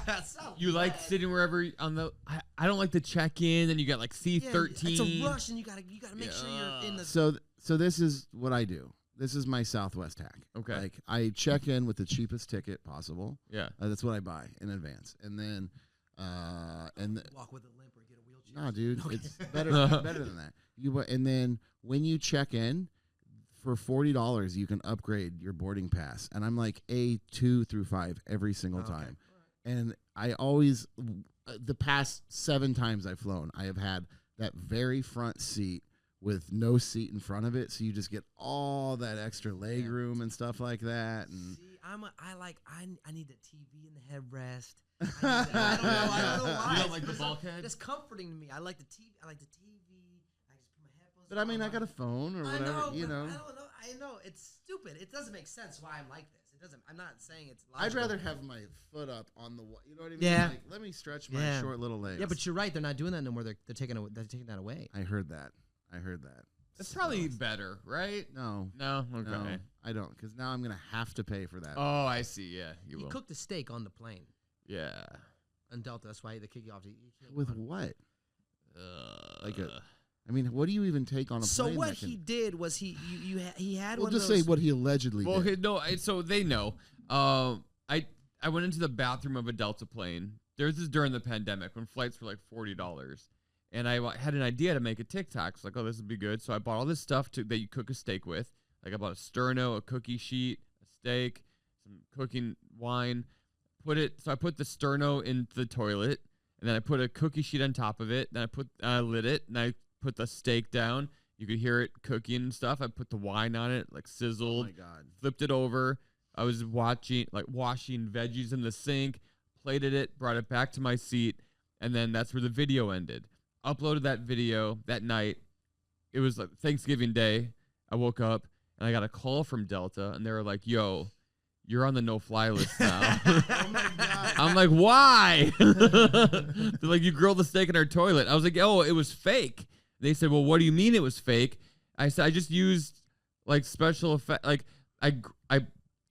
you like sitting wherever on the I don't like to check in and you got like C13. It's a rush, and you gotta make sure you're in the. So this is what I do. This is my Southwest hack. Okay. Like I check in with the cheapest ticket possible. Yeah. That's what I buy in advance, and then Walk with a limp or get a wheelchair. no, dude, Okay. it's better than that. And then when you check in for $40, you can upgrade your boarding pass, and I'm like A2 through 5 every single Okay. time. And I always, the past 7 times I've flown, I have had that very front seat with no seat in front of it, so you just get all that extra leg room and stuff like that. And See, I need the TV in the headrest. I don't know why. You don't like the bulkhead? It's comforting to me. I like the TV. I just put my headphones. but I mean, I got a phone or whatever, I know, you but know. I don't know. I know it's stupid. It doesn't make sense why I'm like this. It doesn't. I'm not saying it's. I'd logical. rather have my foot up on the, you know what I mean? Yeah. Like, let me stretch my Yeah. short little legs. Yeah, but you're right. They're not doing that no more. They're taking that away. I heard that. It's probably better, right? No. No. Okay. No, I don't, because now I'm gonna have to pay for that. Oh, I see. Yeah, you He will. cooked the steak on the plane Yeah. on Delta. That's why they kick you off. You can't With go on. what? Like I mean, what do you even take on a So plane? what that can, he did was he had We'll one just of those. say what he allegedly Well, did. okay, no. So they know. I went into the bathroom of a Delta plane. This is during the pandemic when flights were like $40, And I had an idea to make a TikTok. It's like, oh, this would be good. So I bought all this stuff that you cook a steak with. Like I bought a sterno, a cookie sheet, a steak, some cooking wine. So I put the sterno in the toilet, and then I put a cookie sheet on top of it. Then I lit it, and I put the steak down. You could hear it cooking and stuff. I put the wine on it, like sizzled. Oh my God. Flipped it over. I was washing veggies in the sink, plated it, brought it back to my seat, and then that's where the video ended. Uploaded that video that night. It was like Thanksgiving Day. I woke up and I got a call from Delta, and they were like, "Yo, you're on the no-fly list now." Oh my God. I'm like, "Why?" They're like, "You grilled the steak in our toilet." I was like, "Oh, it was fake." They said, "Well, what do you mean it was fake?" I said, "I just used like special effect. Like I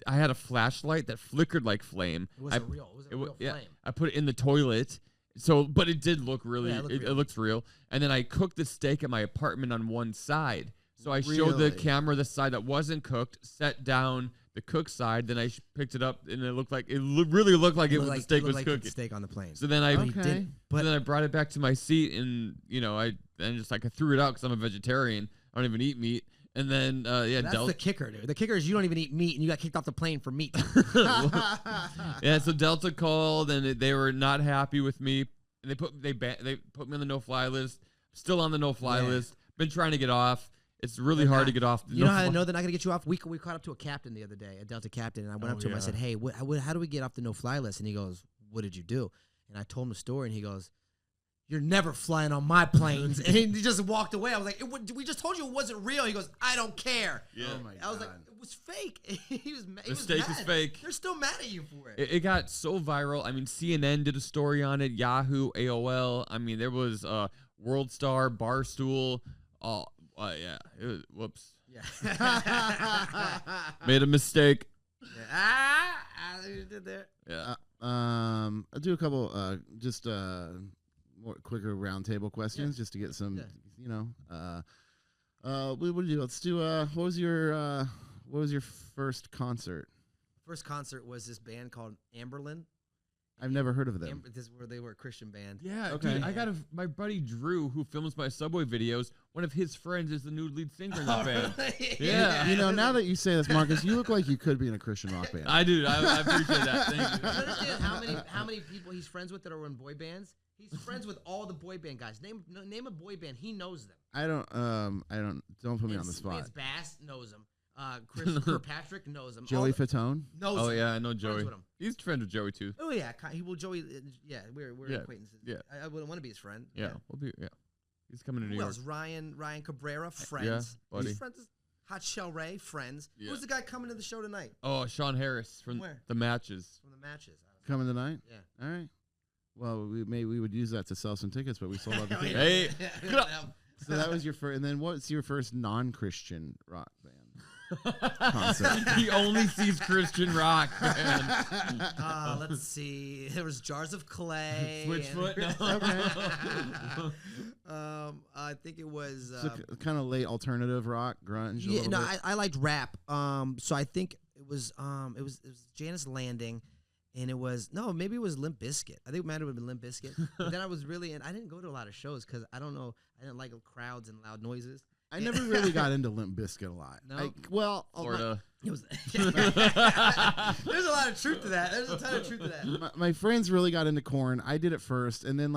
had a flashlight that flickered like flame. It wasn't real. It wasn't a real yeah, flame. I put it in the toilet." So, but it did look really, Yeah, it looks real. And then I cooked the steak at my apartment on one side. So I showed the Really? camera the side that wasn't cooked, set down the cooked side. Then I picked it up, and it looked like really looked like the steak was like cooking. steak on the plane. So then I, Okay. But then I brought it back to my seat, and I threw it out because I'm a vegetarian. I don't even eat meat. And then that's the kicker, dude. The kicker is you don't even eat meat, and you got kicked off the plane for meat. Yeah, so Delta called, and they were not happy with me. And they put me on the no-fly list. Still on the no-fly list. Been trying to get off. It's really hard to get off. You know how I know they're not gonna get you off? We caught up to a captain the other day, a Delta captain, and I went up to him. I said, "Hey, how do we get off the no-fly list?" And he goes, "What did you do?" And I told him the story, and he goes, "You're never flying on my planes." And he just walked away. I was like, "We just told you it wasn't real." He goes, "I don't care." Yeah. Oh my God. I was like, "It was fake." He was mad. The steak is fake. They're still mad at you for it. It got so viral. I mean, CNN did a story on it. Yahoo, AOL. I mean, there was World Star, Barstool. Oh, yeah. Whoops. Yeah. Made a mistake. You did there. Yeah. I'll do a couple just more quicker roundtable questions just to get some, what do you do? Let's do what was your first concert? First concert was this band called Amberlin. I've never heard of them. This is where they were a Christian band. Yeah, Okay. dude, I got my buddy Drew, who films my Subway videos. One of his friends is the new lead singer in that band. Yeah. You know, now that you say this, Marcus, you look like you could be in a Christian rock band. I do. I appreciate that. Thank you. You understand how many people he's friends with that are in boy bands? He's friends with all the boy band guys. Name a boy band. He knows them. Don't put me on the spot. Lance Bass knows him. Chris Kirkpatrick knows him. Joey Fatone? knows Oh him. yeah, I know Friends Joey. with him. He's friends with Joey too. Oh yeah, Joey. Yeah, we're acquaintances. Yeah. I wouldn't want to be his friend. Yeah, we'll be. Yeah, he's coming to New Who York. else? Ryan Cabrera, friends. buddy. He's friends. Hot Shell Ray, friends. Yeah. Who's the guy coming to the show tonight? Oh, Sean Harris from Where? the Matches. From the matches. Coming tonight? Yeah. All right. Well, we would use that to sell some tickets, but we sold out the Oh, tickets. Hey. So that was your first. And then what's your first non-Christian rock band concert? He only sees Christian rock, man. Let's see. There was Jars of Clay. Switchfoot. Okay. I think it was. So kind of late alternative rock, grunge. Yeah, no, bit. I liked rap. So I think it was Janice Landing, and it was maybe it was Limp Bizkit. I think it might have been Limp Bizkit. But then I was really, and I didn't go to a lot of shows because I don't know, I didn't like crowds and loud noises. I never really got into Limp Bizkit a lot. No? Florida. It was. There's a lot of truth to that. There's a ton of truth to that. My friends really got into Korn. I did it first, and then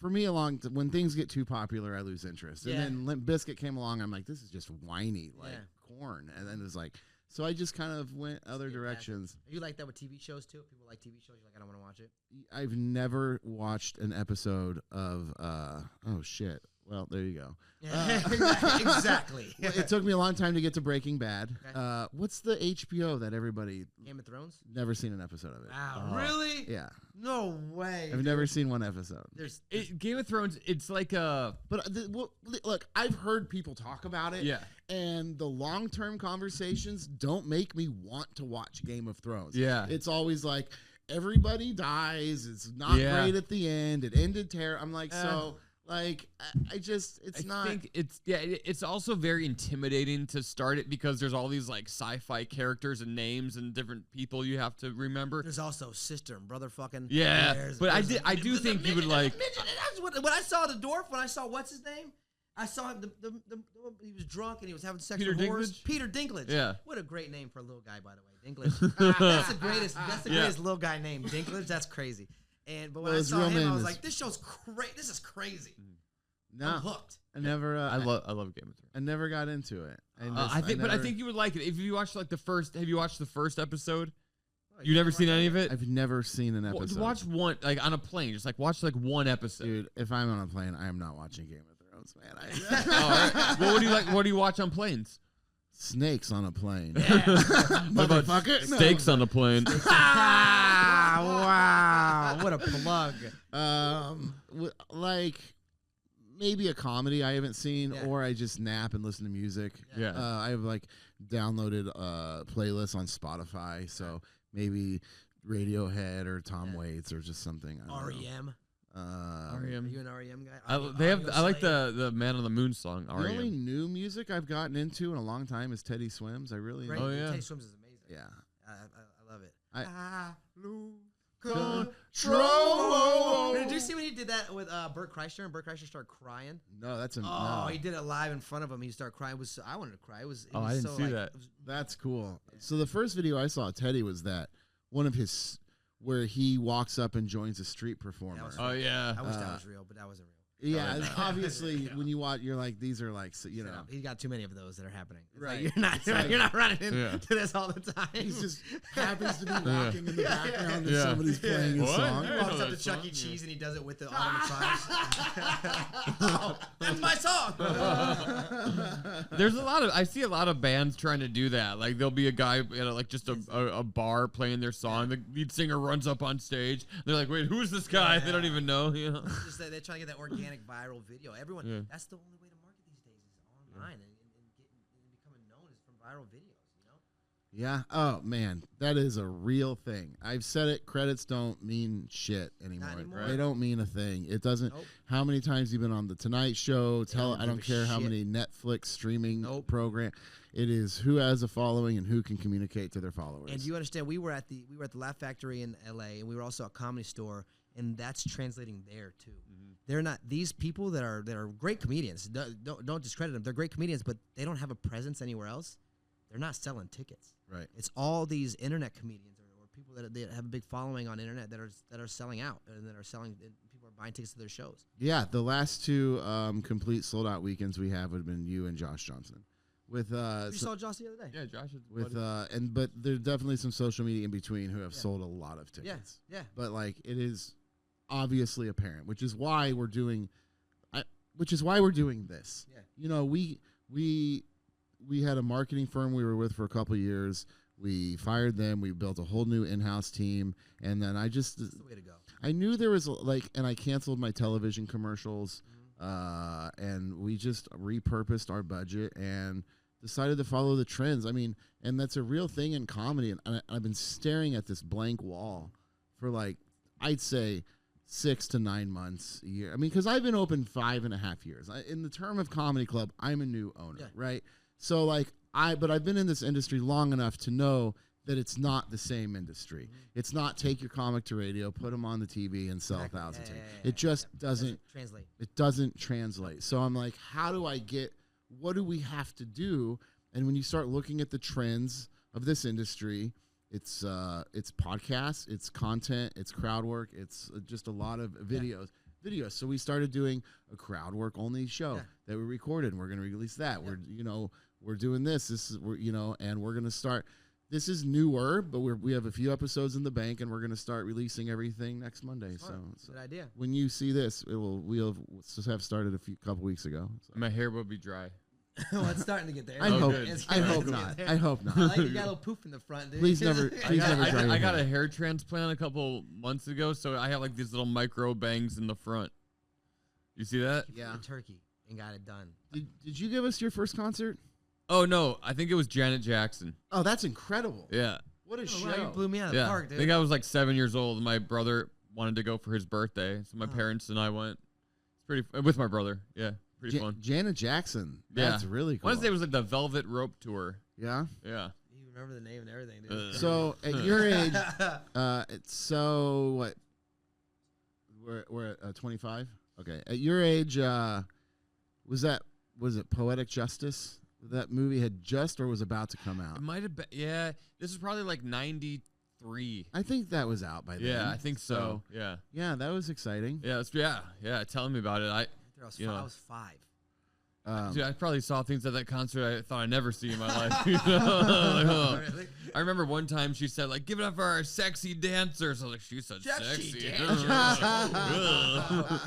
for me, when things get too popular, I lose interest. And Yeah. then Limp Bizkit came along. I'm like, this is just whiny, like Yeah. Korn. And then it was like, so I just kind of went other Yeah, directions. Are you like that with TV shows too? People like TV shows. You're like, I don't want to watch it. I've never watched an episode of. Oh shit. Well, there you go. Exactly. Well, it took me a long time to get to Breaking Bad. Okay. What's the HBO that everybody Game of Thrones. never seen an episode of it? Wow, really? Yeah, No way. I've never seen one episode. There's Game of Thrones. It's like a But look, I've heard people talk about it. Yeah. And the long-term conversations don't make me want to watch Game of Thrones. Yeah. It's always like everybody dies. It's not Yeah. great at the end. It ended terrible. I'm like, so Like it's not. I think it's also very intimidating to start it because there's all these like sci-fi characters and names and different people you have to remember. There's also sister and brother fucking. Yeah, but I do think you would like. That's what, when I saw the dwarf, when I saw what's his name, I saw him. He was drunk and he was having sex Peter with a horse. Dinklage? Peter Dinklage. Yeah. What a great name for a little guy, by the way, Dinklage. That's the greatest. That's the greatest little guy name, Dinklage. That's crazy. But when I saw him, I was like, "This show's crazy. This is crazy." No, I'm hooked. I never. I love Game of Thrones. I never got into it. I think you would like it if you watched like the first. Have you watched the first episode? You never seen any of it? I've never seen an episode. Watch one, like on a plane. Just like watch like one episode. Dude, if I'm on a plane, I am not watching Game of Thrones, man. Right. Well, what do you like? What do you watch on planes? Snakes on a plane. What about steaks on a plane? Wow, what a plug. Like maybe a comedy I haven't seen, or I just nap and listen to music. Yeah. I have like downloaded playlists on Spotify, so maybe Radiohead or Tom Waits or just something. REM. Are REM. you an REM guy? I like the Man on the Moon song. The REM. only new music I've gotten into in a long time is Teddy Swims. I really Great. Teddy Swims is amazing. Yeah. I love it. Control. Did you see when he did that with Bert Kreischer and Bert Kreischer started crying? No, that's a he did it live in front of him. He started crying. I wanted to cry. It was I didn't see that. That's cool. So the first video I saw of Teddy was that one of his where he walks up and joins a street performer. Oh yeah. I wish that was real, but that wasn't real. Yeah, obviously when you watch, you're like, these are like, you know, he's got too many of those that are happening. It's Right. Like, you're not running into this all the time. He just happens to be walking in the background and somebody's playing his song. He walks up to Chuck E. Cheese and he does it with the animatronics. Oh, that's my song. There's I see a lot of bands trying to do that. Like there'll be a guy at like just a bar playing their song. The lead singer runs up on stage. They're like, wait, who's this guy? They don't even know. You know? Just they're trying to get that organic viral video. Everyone, that's the only way to market these days is online and becoming known is from viral videos, you know? Yeah. Oh man, that is a real thing. I've said it. Credits don't mean shit anymore. Anymore. They don't mean a thing. It doesn't. Nope. How many times you've been on the Tonight Show? don't I don't give a care how shit. many Netflix streaming Nope. program. It is who has a following and who can communicate to their followers. And you understand, we were at the Laugh Factory in LA, and we were also at Comedy Store, and that's translating there too. They're not these people that are great comedians. Don't discredit them. They're great comedians, but they don't have a presence anywhere else. They're not selling tickets. Right. It's all these internet comedians or people that have a big following on internet that are selling out and that are selling. And people are buying tickets to their shows. Yeah, the last two complete sold out weekends we have would have been you and Josh Johnson. With You saw Josh the other day. Yeah, Josh. But there's definitely some social media in between who have sold a lot of tickets. Yeah. But like it is obviously apparent, which is why we're doing this. Yeah. You know, we had a marketing firm we were with for a couple of years. We fired them. We built a whole new in-house team, and then That's the way to go. I knew there was and I canceled my television commercials, and we just repurposed our budget and decided to follow the trends. I mean, and that's a real thing in comedy, and I've been staring at this blank wall for like, I'd say 6 to 9 months a year. I mean, because I've been open 5.5 years. In the term of Comedy Club, I'm a new owner, right? So like, but I've been in this industry long enough to know that it's not the same industry. It's not take your comic to radio, put them on the TV, and sell thousands. It just doesn't translate. It doesn't translate. So I'm like, what do we have to do? And when you start looking at the trends of this industry, it's podcasts, it's content, it's crowd work, it's just a lot of videos. So we started doing a crowd work only show that we recorded, and we're going to release that. We're doing this. And we're going to start. This is newer, but we have a few episodes in the bank, and we're going to start releasing everything next Monday. So good idea. When you see this, we'll have started a couple weeks ago. So. My hair will be dry. Well, it's starting to get there. I hope not. I hope not. I like you got a little poof in the front, dude. Please never. I got a hair transplant a couple months ago, so I have like these little micro bangs in the front. You see that? Yeah. Turkey and got it done. Did you give us your first concert? Oh no, I think it was Janet Jackson. Oh, that's incredible. Yeah. What a show. Wow, you blew me out of the park, dude. I think I was like 7 years old. My brother wanted to go for his birthday, so my parents and I went. It's Pretty with my brother. Yeah, pretty fun. Janet Jackson. Yeah. That's really cool. Wednesday was like the Velvet Rope Tour. Yeah. Yeah. You remember the name and everything, dude. So at your age, it's so what? We're at 25. Okay, at your age, was it Poetic Justice? That movie had just or was about to come out. It might have been. Yeah, this is probably like 93. I think that was out by then. Yeah, I think so. Yeah. Yeah, that was exciting. Yeah. Yeah. Telling me about it. I was 5. Dude, I probably saw things at that concert I thought I'd never see in my life. You know? Really? I remember one time she said, like, give it up for our sexy dancers. I was like, she's so Sexy sexy.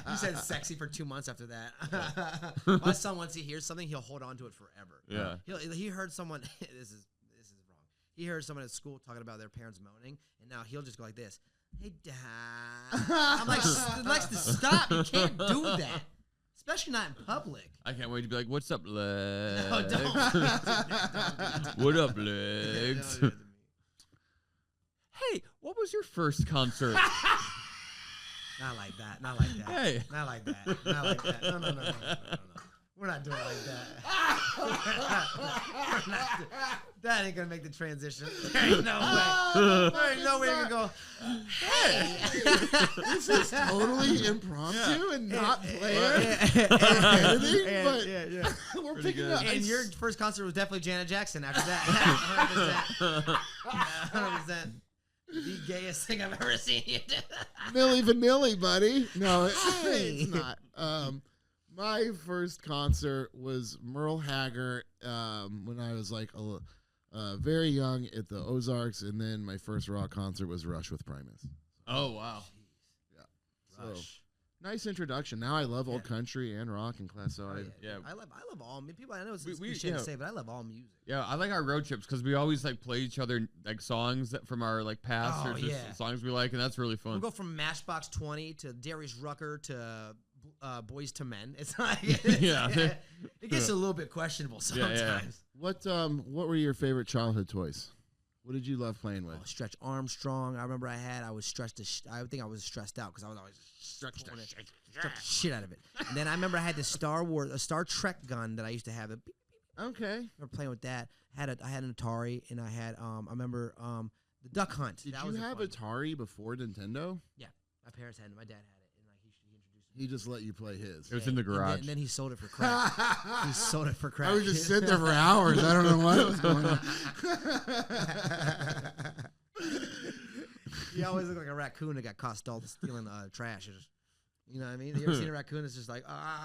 You said sexy for 2 months after that. My son, once he hears something, he'll hold on to it forever. Yeah. He heard someone. This is wrong. He heard someone at school talking about their parents moaning, and now he'll just go like this. Hey, Dad. I'm like, likes to stop. You can't do that, especially not in public. I can't wait to be like, what's up, legs? No, don't. What up, legs? Don't do it to me. Hey, what was your first concert? Not like that. Not like that. Hey. Not like that. Not like that. No. We're not doing it like that. That ain't gonna make the transition. There ain't no way. There ain't no way you can go. Hey, This is totally impromptu and not planned. editing, but yeah. we're Pretty picking good. up. And your first concert was definitely Janet Jackson. After that, 100%. 100%. The gayest thing I've ever seen you do. Milli Vanilli, buddy. No, it's not. My first concert was Merle Haggard when I was like very young at the Ozarks, and then my first rock concert was Rush with Primus. Oh, wow. So Rush. nice introduction. Now I love old country and rock and class. So Yeah. I love all people. I know it's We- cliche to say, but I love all music. Yeah, I like our road trips because we always like play each other like songs that from our like past Oh, or just yeah. songs we like, and that's really fun. We'll go from Matchbox 20 to Darius Rucker to Boys to Men. It's like Yeah. it gets a little bit questionable sometimes. Yeah. What were your favorite childhood toys? What did you love playing with? Oh, Stretch Armstrong. I remember I was stressed. I think I was stressed out because I was always stretched the shit out of it. And then I remember I had this Star Trek gun that I used to have. Okay. I remember playing with that. I had an Atari, and I had I remember the Duck Hunt. Did That you was have fun. Atari before Nintendo? Yeah, my parents had it. My dad had it, and like he introduced me. He just let you play his. It was in the garage. And then he sold it for crack. He sold it for crack. I would just sit there for hours. I don't know what was going on. He always looked like a raccoon that got caught stealing trash. You know what I mean? You ever seen a raccoon that's just like,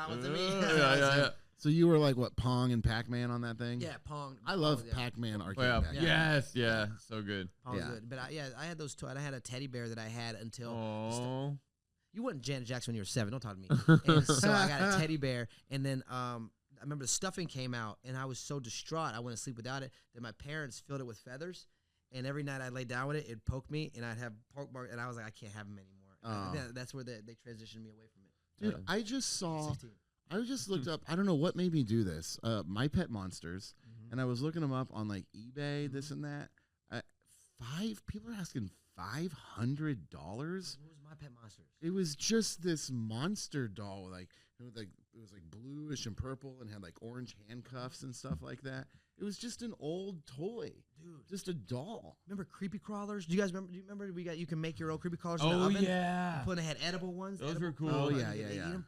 what's it mean? Yeah. So you were like what, Pong and Pac-Man on that thing? Yeah, Pong. I love yeah. Pac-Man arcade. Oh, Pac-Man. Yes, yeah, so good. Pong's Yeah. good. But I had those toys. I had a teddy bear that I had until Oh, you wasn't Janet Jackson when you were 7. Don't talk to me. And so I got a teddy bear, and then I remember the stuffing came out, and I was so distraught I went to sleep without it that my parents filled it with feathers, and every night I'd lay down with it, it'd poke me, and I'd have poke marks, and I was like, I can't have them anymore. Oh. That's where they transitioned me away from it. Dude, I just saw. 16. I just looked up. I don't know what made me do this. My Pet Monsters, and I was looking them up on like eBay, this and that. People are asking $500. What was My Pet Monsters? It was just this monster doll, like it was like bluish and purple, and had like orange handcuffs and stuff like that. It was just an old toy, Dude. just a doll. Remember creepy crawlers? Do you guys remember? Do you remember you can make your own creepy crawlers in the oh oven? yeah. They had edible ones. Those edible were cool. crawlers, Oh, yeah, and yeah, they eat yeah. 'em.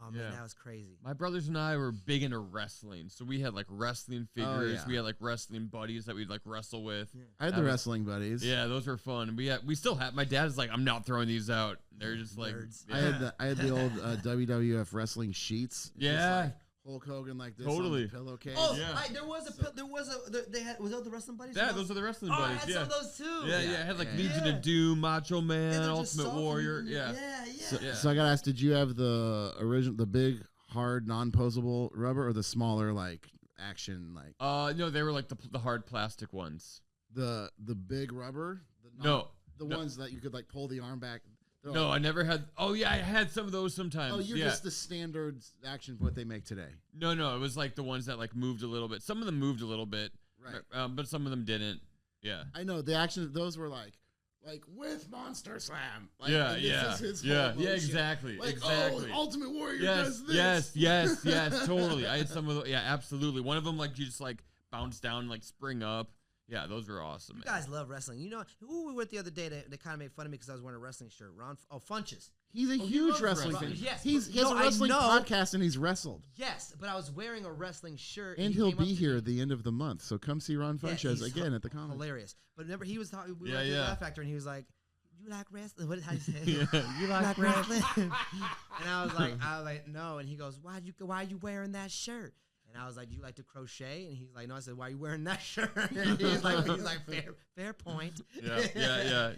Oh man, Yeah. that was crazy. My brothers and I were big into wrestling, so we had like wrestling figures. yeah. We had like wrestling buddies that we'd like wrestle with. Yeah. I had That the was- wrestling buddies. Yeah, those were fun. We still have. My dad's like, I'm not throwing these out. They're just like, Nerds. yeah. I had the old WWF wrestling sheets. Just Yeah. like Hulk Hogan like this Totally. on the pillowcase. Oh, Yeah. was that the wrestling buddies? Yeah, those are the wrestling Oh, I buddies. had Yeah. some of those too. Yeah, Yeah, it had like yeah. Legion Yeah. of Doom, Macho And Man, they're just Ultimate soft Warrior. and- Yeah. yeah. Yeah. So I gotta ask, did you have the original, the big, hard, non-posable rubber, or the smaller, like action, like No, they were like the hard plastic ones. the big rubber? No. the no. ones that you could like pull the arm back. They're No, like- I never had. Oh yeah, I had some of those sometimes. Oh, you're yeah. just the standard action what they make today. No, it was like the ones that like moved a little bit. Some of them moved a little bit, Right. but some of them didn't. Yeah. I know the action. Those were like like with Monster Slam. Like, Yeah, and yeah, this is his yeah, whole yeah, motion. exactly, Like, exactly. oh, Ultimate Warrior Yes, does this. yes, totally. I had some of the, yeah, absolutely. One of them, like, you just, like, bounce down, like, spring up. Yeah, those were awesome, You man. guys love wrestling. You know who we were with the other day that kind of made fun of me because I was wearing a wrestling shirt? Funches. He's a he huge loves wrestling wrestling. fan. Yes, He has no, a I wrestling know. podcast and he's wrestled. Yes, but I was wearing a wrestling shirt. And he he'll came up be to here me. at the end of the month. So come see Ron Yeah, Funches he's again at the comedy. Hilarious. But remember, he was talking. We Yeah, were at the yeah. Laugh Factory, and he was like, "You like wrestling? What did I say? Yeah, you like wrestling?" And I was like, "No." And he goes, "Why are you wearing that shirt?" And I was like, "Do you like to crochet?" And he's like, "No." I said, "Why are you wearing that shirt?" And he's like, fair point. Yeah.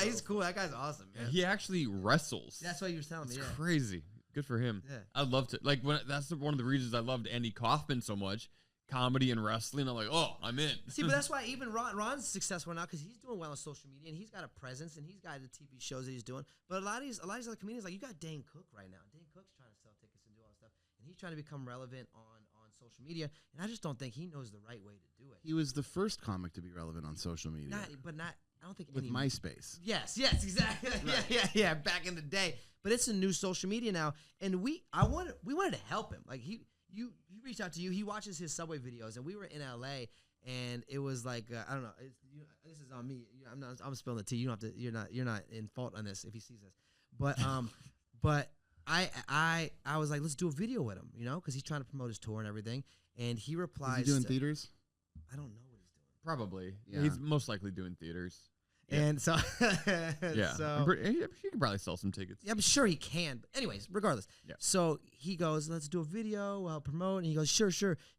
He's cool. That guy's awesome, man. He actually wrestles. That's what you were telling me. It's Yeah. crazy. Good for him. Yeah. I'd love to, like, that's one of the reasons I loved Andy Kaufman so much. Comedy and wrestling. I'm like, oh, I'm in. See, but that's why even Ron's successful now because he's doing well on social media and he's got a presence and he's got the TV shows that he's doing. But a lot of these other comedians, like you got Dane Cook right now. Dane Cook's trying to sell tickets and do all this stuff, and he's trying to become relevant on social media. And I just don't think he knows the right way to do it. He was the first comic to be relevant on social media. I don't think with any, MySpace. Yes, exactly. Yeah. Back in the day, but it's a new social media now, and we wanted to help him. Like he reached out to you. He watches his Subway videos, and we were in LA, and it was like I don't know. This is on me. I'm spilling the tea. You don't have to. You're not in fault on this if he sees this. But but I was like, let's do a video with him, you know, because he's trying to promote his tour and everything. And he replies, Is he doing theaters? I don't know what he's doing. Probably. Yeah. He's most likely doing theaters. And so, Yeah. so He could probably sell some tickets. yeah, I'm sure he can. But anyways, regardless. Yeah. So he goes, let's do a video. I'll promote. And he goes, sure.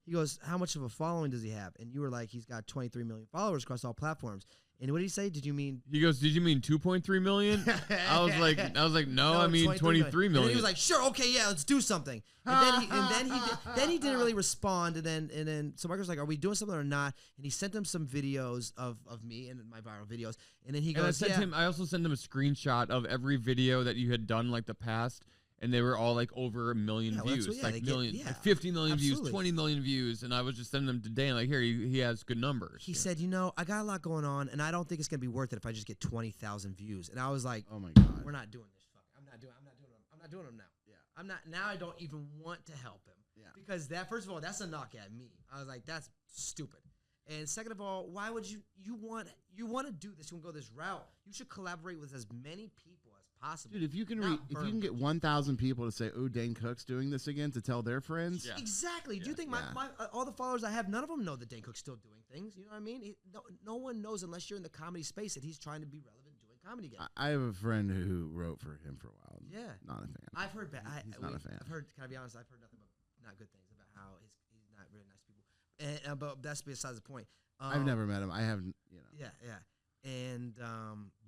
He goes, how much of a following does he have? And you were like, he's got 23 million followers across all platforms. And what did he say? Did you mean? He goes, did you mean 2.3 million? I was like, no, I mean 23 million. And then he was like, sure, okay, yeah, let's do something. And then he didn't really respond. And then so Marcus was like, are we doing something or not? And he sent him some videos of me and my viral videos. And then he goes, I also sent him a screenshot of every video that you had done like the past. And they were all like over 1 million Yeah, well, views, that's what- yeah, like they get- million, yeah, like 50 million absolutely. views, 20 million views, and I was just sending them today. And like, here, he has good numbers. he said, I got a lot going on, and I don't think it's gonna be worth it if I just get 20,000 views. And I was like, Oh my God. we're not doing this. I'm not doing them now. Yeah. I'm not. Now I don't even want to help him. Yeah. Because first of all, that's a knock at me. I was like, that's stupid. And second of all, why would you want to do this? You want to go this route? You should collaborate with as many people as possible. Dude, if you can Not burn get 1,000 people to say, "Oh, Dane Cook's doing this again," to tell their friends, Yeah. Exactly. Do you think Yeah. my all the followers I have, none of them know that Dane Cook's still doing things? You know what I mean? No one knows unless you're in the comedy space that he's trying to be relevant doing comedy again. I have a friend who wrote for him for a while. Yeah. Not a fan. I've heard He's not a fan. I've heard. Can I be honest? I've heard nothing but not good things about how he's not really nice people. And but that's besides the point. I've never met him. I haven't, Yeah. And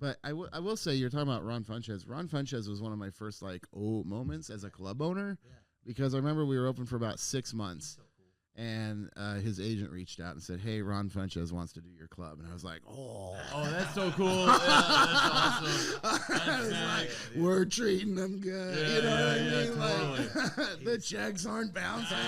But I will say, you're talking about Ron Funches. Ron Funches was one of my first moments as a club owner, yeah, because I remember we were open for about 6 months, so cool. and his agent reached out and said, "Hey, Ron Funches wants to do your club," and I was like, "Oh, Oh, that's so cool. Yeah, that's awesome. I was That's like, sick. we're treating them good. Yeah, you know what I yeah, mean? totally. Like, the checks aren't bouncing."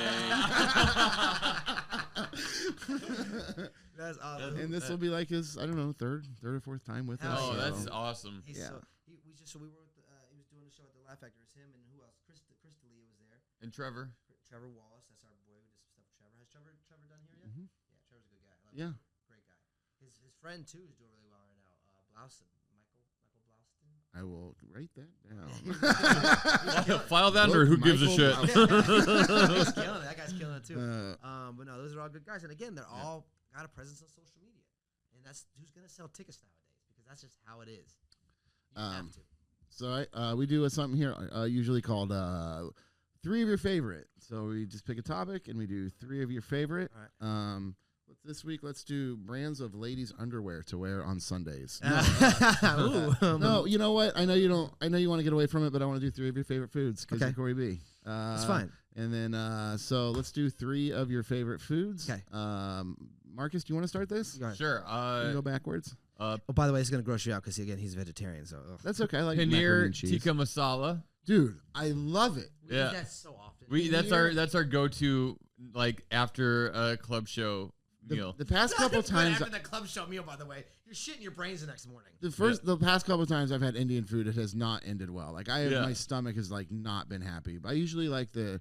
That's awesome. And this will be like his, I don't know, third or fourth time with us. Hell Oh, yeah. that's awesome. He's Yeah. we were with he was doing a show at the Laugh Factory. It's him and who else? Chris D'Elia was there. And Trevor. Trevor Wallace, that's our boy. We did some stuff with Trevor. Has Trevor done here yet? Mhm. Yeah, Trevor's a good guy. I love Yeah. him. Great guy. His friend too is doing really well right now. Blausten, Michael Blausten. I will write that down. File that under who gives a Michael shit. He's killing it. That guy's killing it too. But no, those are all good guys. And again, they're all got a presence on social media, and that's who's gonna sell tickets nowadays because that's just how it is. You have to. So we do something here usually called 3 of your favorite. So we just pick a topic and we do 3 of your favorite. All right. This week, let's do brands of ladies' underwear to wear on Sundays. Ooh. No, you know what? I know you don't. I know you want to get away from it, but I want to do 3 of your favorite foods because Okay. you're Corey B. That's fine. And then, so let's do 3 of your favorite foods. Okay. Marcus, do you want to start this? Go ahead. Sure. Can you go backwards? Oh, by the way, it's gonna gross you out because again, he's a vegetarian. So That's okay. I like macaroni Paneer and cheese. tikka masala. Dude, I love it. we Yeah. eat that so often. That's our go-to like after a club show meal. The past couple times, after the club show meal, by the way, you're shitting your brains the next morning. the past couple times I've had Indian food, it has not ended well. Like my stomach has like not been happy. But I usually like the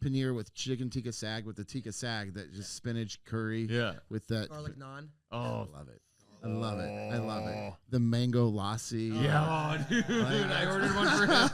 paneer with chicken tikka sag with the tikka sag, that just spinach curry. Yeah. With that Garlic naan. I love it. I love it. I love it. The mango lassi. Yeah, dude. I ordered one for him.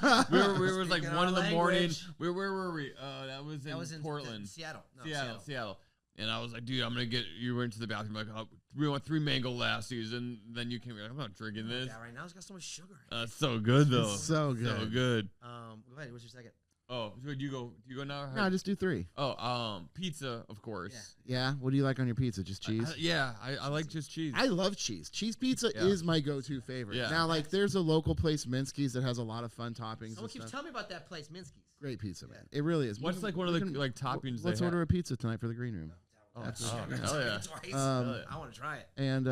We were like 1 in the morning. Where were we? That was in Portland. Seattle. No, Seattle. And I was like, dude, I'm gonna get. You went to the bathroom like, oh, we want 3 mango lassies, and then you came. Like, I'm not drinking this. Yeah, right now it's got so much sugar. That's so good though. It's so good. So good. Go ahead. What's your second? Oh, do you go now? No, just do 3. Oh, pizza, of course. Yeah. What do you like on your pizza? Just cheese? I like just cheese. I love cheese. Cheese pizza is my go-to favorite. Yeah. Now, like, there's a local place, Minsky's, that has a lot of fun toppings. Someone keeps telling me about that place, Minsky's. Great pizza, man. It really is. What's like one of the like toppings? Let's order a pizza tonight for the green room. Oh, hell yeah. I want to try it. And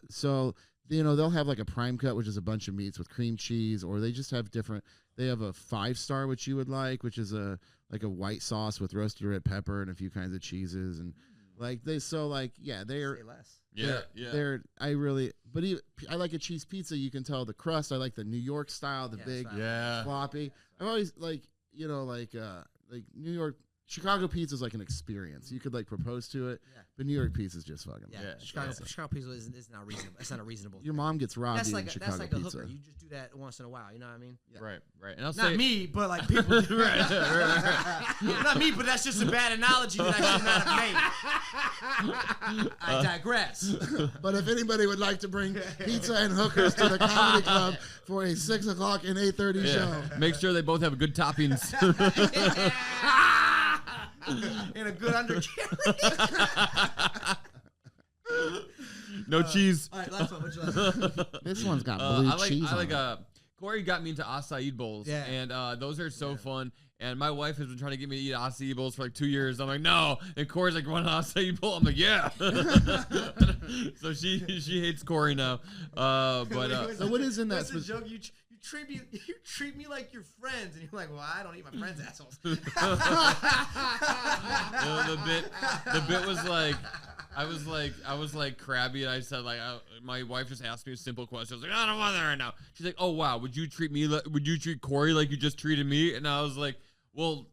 so, they'll have like a prime cut, which is a bunch of meats with cream cheese, or they just have different. They have a 5-star, which you would like, which is a white sauce with roasted red pepper and a few kinds of cheeses, and they're Say less. They're I like a cheese pizza. You can tell the crust. I like the New York style, the big floppy. I've always like New York. Chicago pizza is like an experience. You could like propose to it, but New York pizza is just fucking. Yeah, Chicago pizza is not reasonable. That's not a reasonable. Your mom gets robbed that's eating like Chicago that's like pizza. a hooker. You just do that once in a while. You know what I mean? Yeah. Right. And I'll not me, but like people. right. Not me, but that's just a bad analogy that I should not have made. I digress. But if anybody would like to bring pizza and hookers to the comedy club for a 6 o'clock and 8:30 show, make sure they both have good toppings. In a good undercarriage. No cheese. All right, last one. What's your last one? This one's got blue cheese. I like Corey got me into acai bowls, and those are so fun. And my wife has been trying to get me to eat acai bowls for like 2 years. I'm like, no. And Corey's like, want an acai bowl? I'm like, yeah. So she hates Corey now. So what is in that? What's the joke? You treat me like your friends, and you're like, well, I don't eat my friends' assholes. The bit was like, I was like crabby, and I said like, my wife just asked me a simple question. I was like, I don't want that right now. She's like, oh wow, would you treat Corey like you just treated me? And I was like, well,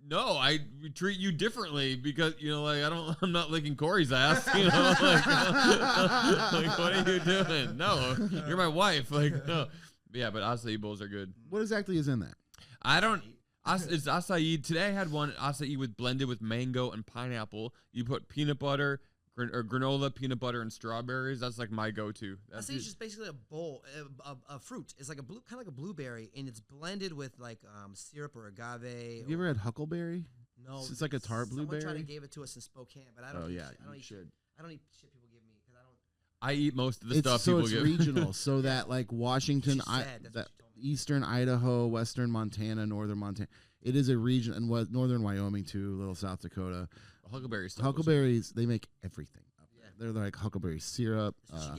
no, I treat you differently because I'm not licking Corey's ass. Like what are you doing? No, you're my wife. Like no. Yeah, but acai bowls are good. What exactly is in that? I don't. It's acai. Today I had one acai blended with mango and pineapple. You put peanut butter or granola, peanut butter, and strawberries. That's like my go-to. Acai is just basically a bowl of fruit. It's like kind of like a blueberry, and it's blended with like syrup or agave. Have you ever had huckleberry? No, it's like a tart blueberry. Someone tried to give it to us in Spokane, but I don't. I don't eat shit people give me because I don't. I eat most of the stuff people give. So it's regional, so that like Washington, eastern Idaho, western Montana, northern Montana. It is a region, and northern Wyoming too, little South Dakota. Huckleberries, they make everything up there. They're like huckleberry syrup.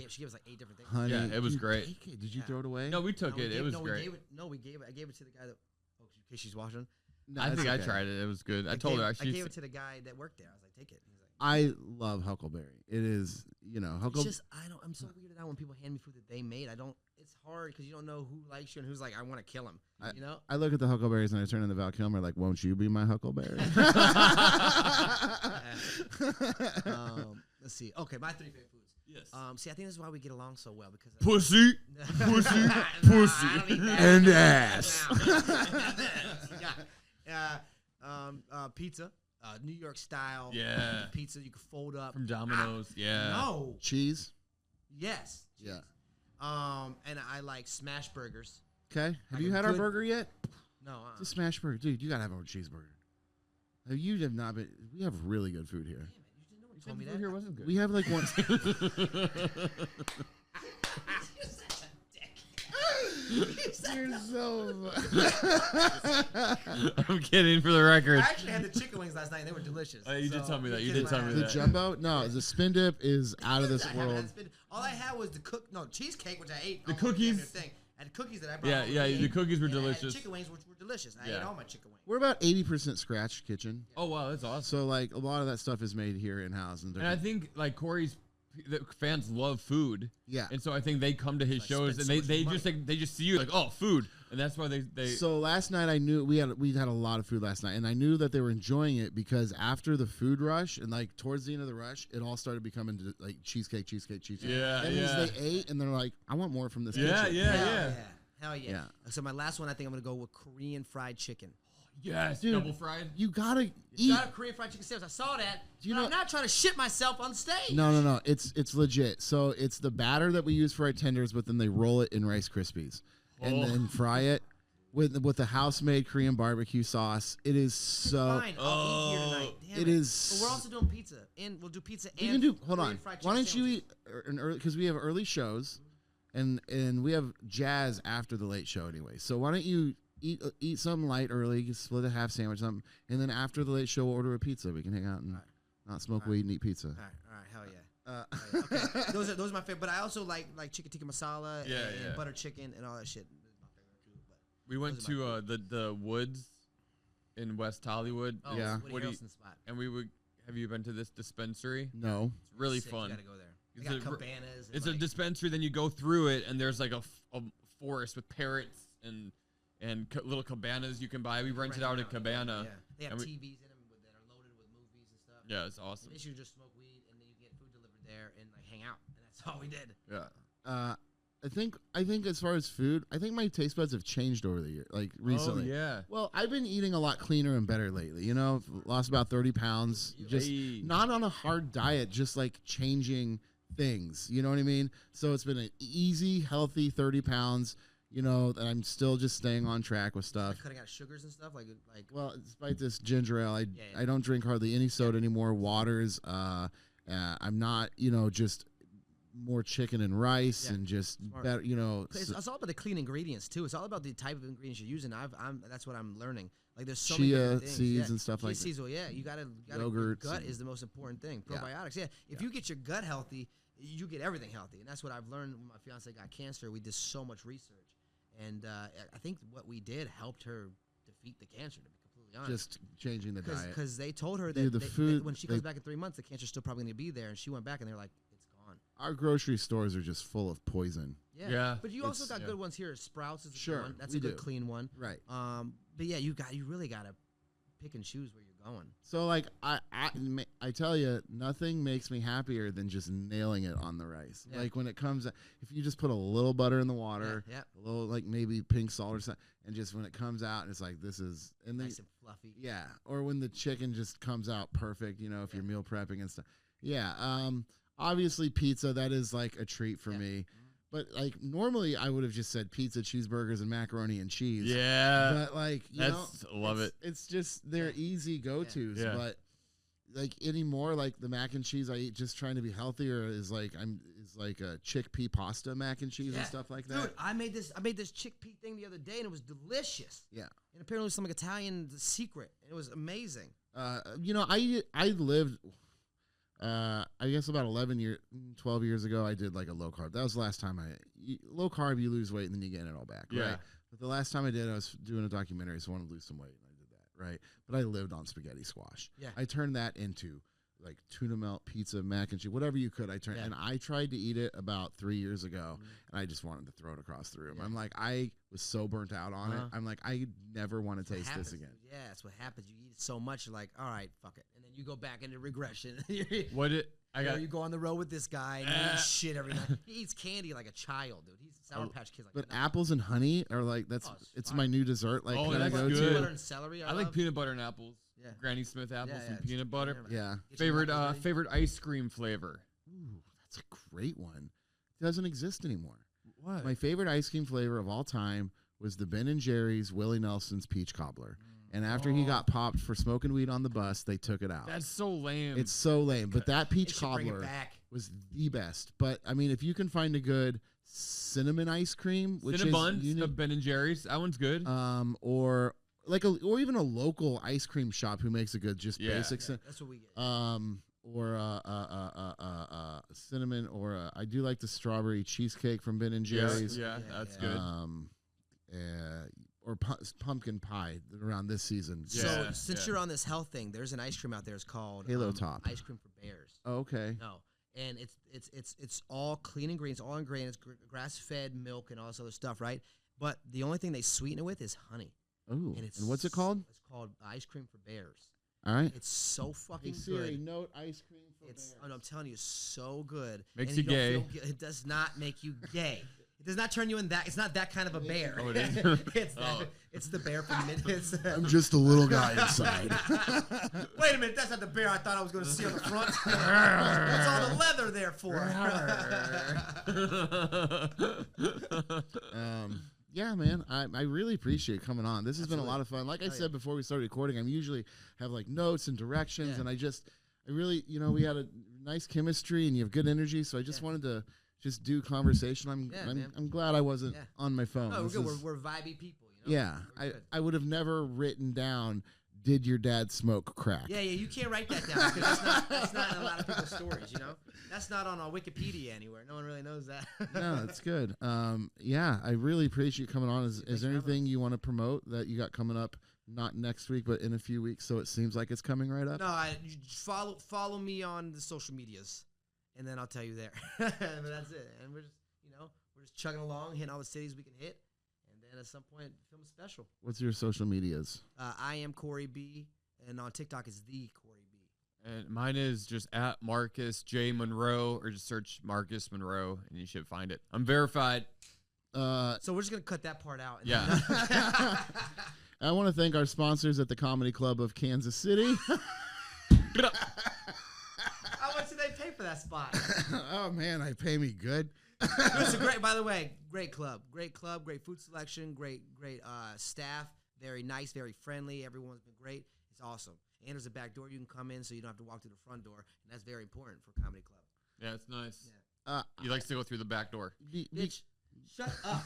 She gave us like 8 different things. Honey. Yeah, it was great. Did you throw it away? No, we took it. It was great. I gave it to the guy that. Oh, in case she's watching. No, I think I tried it. It was good. I told her. I gave it to the guy that worked there. I was like, take it. He's like, I love huckleberry. It is, It's just I'm so weirded out when people hand me food that they made. It's hard because you don't know who likes you and who's like, I want to kill him. I look at the huckleberries and I turn into Val Kilmer like, won't you be my huckleberry? Let's see. Okay, my 3 favorite foods. Yes. See, I think this is why we get along so well because pussy, and ass. Pizza. New York style pizza you can fold up from Domino's. No cheese. Yes. Yeah. And I like smash burgers. Okay. Have you had our burger yet? No. It's a smash burger, dude. You gotta have our cheeseburger. You have not been. We have really good food here. Damn it, you didn't know when you told me that. Here wasn't good. We have like one. You're so. I'm kidding for the record. I actually had the chicken wings last night and they were delicious. You did tell me that. You did tell me the that. The jumbo? No, the spin dip is out of this world. All I had was the cheesecake, which I ate. The cookies. Thing. And cookies that I brought. Yeah, the cookies were delicious. Chicken wings, which were delicious. I ate all my chicken wings. We're about 80% scratch kitchen. Oh wow, that's awesome. So like a lot of that stuff is made here in house, and And I think like Corey's the fans love food. yeah. And so I think they come to his I shows and spend so they much just money. like they just see you like, oh, food, and that's why they. So last night I knew we had a lot of food last night, and I knew that they were enjoying it because after the food rush and like towards the end of the rush, it all started becoming like cheesecake. Yeah, That means they ate and they're like, I want more from this. Yeah, kitchen. yeah. Hell yeah. Yeah. So my last one, I think I'm gonna go with Korean fried chicken. Yes, Dude. double fried. You gotta eat. You got a Korean fried chicken sandwich. I saw that. Do you but know- I'm not trying to shit myself on stage. No. It's legit. So it's the batter that we use for our tenders, but then they roll it in Rice Krispies and Oh. then fry it with the house-made Korean barbecue sauce. It is so. Fine, I'll eat here tonight. Damn It is. But we're also doing pizza, and we'll do pizza. You and can do. Hold Korean on. fried Why chicken don't you sandwiches. eat an early? Because we have early shows, and we have jazz after the late show anyway. So why don't you eat something light early, you split a half sandwich, something, and then after the late show, we'll order a pizza. We can hang out and not smoke weed and eat pizza. All right, hell yeah. Hell yeah. Okay, those are my favorite. But I also like chicken tikka masala and butter chicken and all that shit. Is my favorite too. But We went Those are to the woods in West Hollywood. oh, Yeah. Woody What do you- Harrelson spot. And we would. Have you been to this dispensary? No. It's really Sick, fun. You gotta go there. They It's got a- cabanas. And It's like, a dispensary. Then you go through it, and there's like a forest with parrots and little cabanas you can buy. We rented out a cabana. Yeah. They have and we- TVs in them that are loaded with movies and stuff. Yeah, it's awesome. Basically, you just smoke weed and then you get food delivered there and like hang out. And that's all we did. Yeah. I think as far as food, I think my taste buds have changed over the year, like recently. Oh yeah. Well, I've been eating a lot cleaner and better lately. You know, lost about 30 pounds. Just Hey. not on a hard diet, just like changing things. You know what I mean? So it's been an easy, healthy 30 pounds. You know, that I'm still just staying on track with stuff. Like cutting out sugars and stuff. Like Well, despite this ginger ale, yeah. I don't drink hardly any soda anymore. Waters. I'm not, just more chicken and rice Yeah. and just Smart. better, it's all about the clean ingredients too. It's all about the type of ingredients you're using. That's what I'm learning. Like there's so many chia different things. seeds and stuff Chia like seeds, well, yeah, you gotta your Yogurts gut and- is the most important thing. Yeah. Probiotics, yeah. If you get your gut healthy, you get everything healthy, and that's what I've learned. When my fiance got cancer, we did so much research, and I think what we did helped her defeat the cancer. To be completely honest, just changing the diet. because they told her that, Dude, the food- when she comes back in 3 months, the cancer's still probably gonna be there, and she went back, and they're like, it's gone. Our grocery stores are just full of poison. Yeah, Yeah, but you also it's- got good ones here. Sprouts is a Sure, good one. That's we a good do. clean one. Right. But yeah, you really gotta pick and choose where you're going. So like I tell you, nothing makes me happier than just nailing it on the rice. Yeah. Like when it comes, if you just put a little butter in the water, Yeah, a little like maybe pink salt or something, and just when it comes out, and it's like this is and then nice and fluffy. yeah, or when the chicken just comes out perfect, if you're meal prepping and stuff. Yeah. Obviously pizza, that is like a treat for Yeah. me. But like normally I would have just said pizza, cheeseburgers, and macaroni and cheese. Yeah. But like Love it. It's just they're easy go tos. Yeah. But like anymore, like the mac and cheese I eat just trying to be healthier is like a chickpea pasta mac and cheese and stuff like that. Dude, I made this chickpea thing the other day and it was delicious. Yeah. And apparently it was some Italian secret. It was amazing. I lived. I guess about 12 years ago, I did like a low carb. That was the last time low carb, you lose weight and then you gain it all back. Yeah. Right. But the last time I did, I was doing a documentary, so I wanted to lose some weight, and I did that. Right. But I lived on spaghetti squash. Yeah. I turned that into like tuna melt, pizza, mac and cheese, whatever you could. And I tried to eat it about 3 years ago, and I just wanted to throw it across the room. Yeah. I'm like, I was so burnt out on it. I'm like, I never want to taste Happens, this again. dude. Yeah, that's what happens. You eat it so much, you're like, all right, fuck it. And then you go back into regression. What it? You go on the road with this guy and he eats shit every night. He eats candy like a child, dude. He's Sour Patch Kids like But that. apples and honey are like Oh, it's it's fine. my new dessert. Like Oh, can I that's go good. Peanut to? butter and celery. I like love. peanut butter and apples. Yeah. Granny Smith apples Yeah, and it's peanut butter. Yeah. Get your Favorite apples ready. favorite ice cream flavor. Ooh, that's a great one. It doesn't exist anymore. What? My favorite ice cream flavor of all time was the Ben and Jerry's Willie Nelson's peach cobbler. And after he got popped for smoking weed on the bus, they took it out. That's so lame. It's so lame. But that They peach should bring it cobbler back. was the best. But I mean, if you can find a good cinnamon ice cream, which Cinnabon, is unique, Ben and Jerry's. That one's good. or or even a local ice cream shop who makes a good just basic Yeah, that's what we get. or cinnamon, or I do like the strawberry cheesecake from Ben and Jerry's. Yeah, Yeah, that's yeah. good. or pumpkin pie around this season. So Yeah, since you're on this health thing, there's an ice cream out there. It's called Halo Top. Ice Cream for Bears. Oh, okay. No, and it's all clean ingredients, all ingredients, grass fed milk and all this other stuff, right? But the only thing they sweeten it with is honey. Oh, And what's it called? It's called Ice Cream for Bears. All right. It's so fucking Hey Siri, good. note ice cream for It's bears. oh, no, I'm telling you, it's so good. Makes And you don't gay. feel it does not make you gay. It does not turn you in that. It's not that kind of a bear. Oh, it is? it's, Oh. it's the bear from It's, I'm just a little guy inside. Wait a minute, that's not the bear I thought I was going to see on the front. What's all the leather there for? Yeah, man, I really appreciate coming on. This has been a lot of fun. Like I said before we started recording, I'm usually have like notes and directions, and I really, we had a nice chemistry, and you have good energy. So I just wanted to just do conversation. I'm glad I wasn't on my phone. No, we're This good. is- We're vibey people. You know? yeah, We're good. I would have never written down. Did your dad smoke crack? Yeah, you can't write that down because that's not in a lot of people's stories, That's not on Wikipedia anywhere. No one really knows that. No, that's good. Yeah, I really appreciate you coming on. Is there anything you want to promote that you got coming up? Not next week, but in a few weeks, so it seems like it's coming right up. No, you just follow me on the social medias, and then I'll tell you there. But that's it. And we're just chugging along, hitting all the cities we can hit, and then at some point, film a special. What's your social medias? I am Corey B, and on TikTok is the Corey B. And mine is just at Marcus J. Monroe, or just search Marcus Monroe, and you should find it. I'm verified. So we're just gonna cut that part out. And Yeah. then- I want to thank our sponsors at the Comedy Club of Kansas City. How much did they pay for that spot? Oh man, I pay me good. It's a great, by the way, great club, great food selection, great staff, very nice, very friendly. Everyone's been great. It's awesome. And there's a back door you can come in, so you don't have to walk through the front door, and that's very important for Comedy Club. Yeah, it's nice. Yeah. He likes to go through the back door. Bitch, shut up.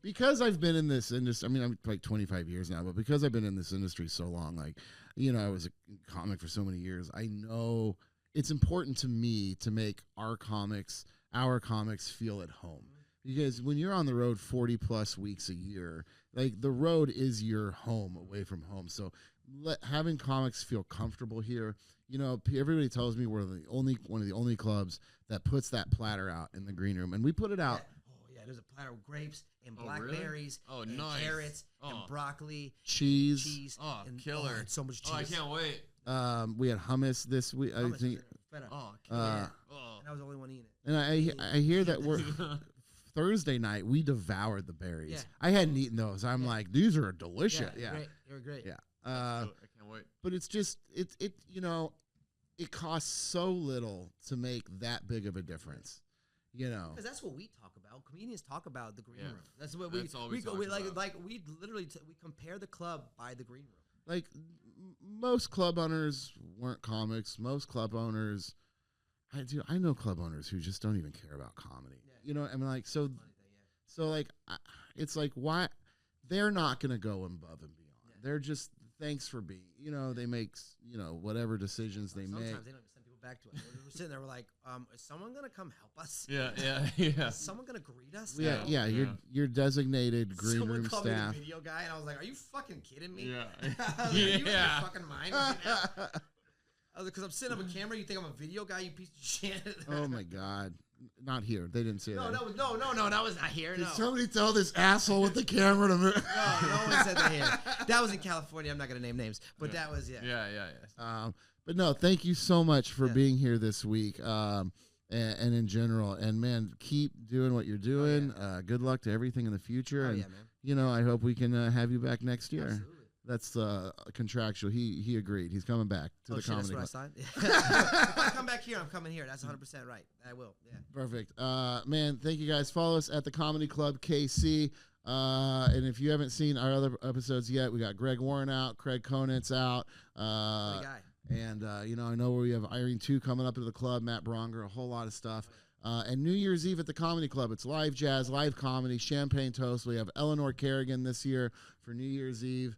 Because I've been in this industry, I mean, I'm like 25 years now, but because I've been in this industry so long, like, I was a comic for so many years, I know it's important to me to make our comics feel at home. Because when you're on the road 40 plus weeks a year, like the road is your home away from home. So having comics feel comfortable here, everybody tells me we're one of the only clubs that puts that platter out in the green room, and we put it out. Yeah, there's a platter of grapes and Oh, really? blackberries and nice. carrots and Oh. broccoli, Cheese. Oh, and killer. and so much cheese. Oh, I can't wait. We had hummus this week. I Hummus, think, feta. Oh, Yeah. oh. And I was the only one eating it. and I hear that we're Thursday night we devoured the berries. Yeah. I hadn't eaten those. I'm like, these are delicious. Yeah, Great. They were great. yeah. I can't wait. But it's just it costs so little to make that big of a difference. Because that's what we talk about. Comedians talk about the green Yeah. room. That's what That's all we we go. talk We about. like we literally we compare the club by the green room. Like most club owners weren't comics. Most club owners, I know club owners who just don't even care about comedy. Yeah. I mean, like so. Funny thing, yeah. So like, it's like why they're not gonna go above and beyond. Yeah. They're just thanks for being. They make whatever decisions they Sometimes make. they don't even send people back to us. We're sitting there, we're like, is someone gonna come help us? Yeah. Is someone gonna greet us? Yeah, Yeah. Your designated green Someone room called staff. me the video guy, and I was like, "Are you fucking kidding me?" Yeah. I was like, Are you in your Yeah. fucking mind right now? I was like, "Because I'm sitting up a camera, you think I'm a video guy? You piece of shit." Oh my God, not here. They didn't say No, that. that was not here. Did No. somebody tell this asshole with the camera to move? No one said that here. That was in California. I'm not gonna name names, but that was Yeah. But no, thank you so much for Yeah. being here this week, and in general. And man, keep doing what you're doing. Good luck to everything in the future. Oh, and yeah, man. I hope we can have you back next year. Absolutely. That's contractual. He agreed. He's coming back to the Shit, comedy that's club. what I signed. If I come back here, I'm coming here. That's 100% right. I will. Yeah. Perfect. Man, thank you guys. Follow us at the Comedy Club KC. And if you haven't seen our other episodes yet, we got Greg Warren out, Craig Conant's out. Funny guy. And, I know we have Irene 2 coming up to the club, Matt Bronger, a whole lot of stuff. And New Year's Eve at the Comedy Club. It's live jazz, live comedy, champagne toast. We have Eleanor Kerrigan this year for New Year's Eve.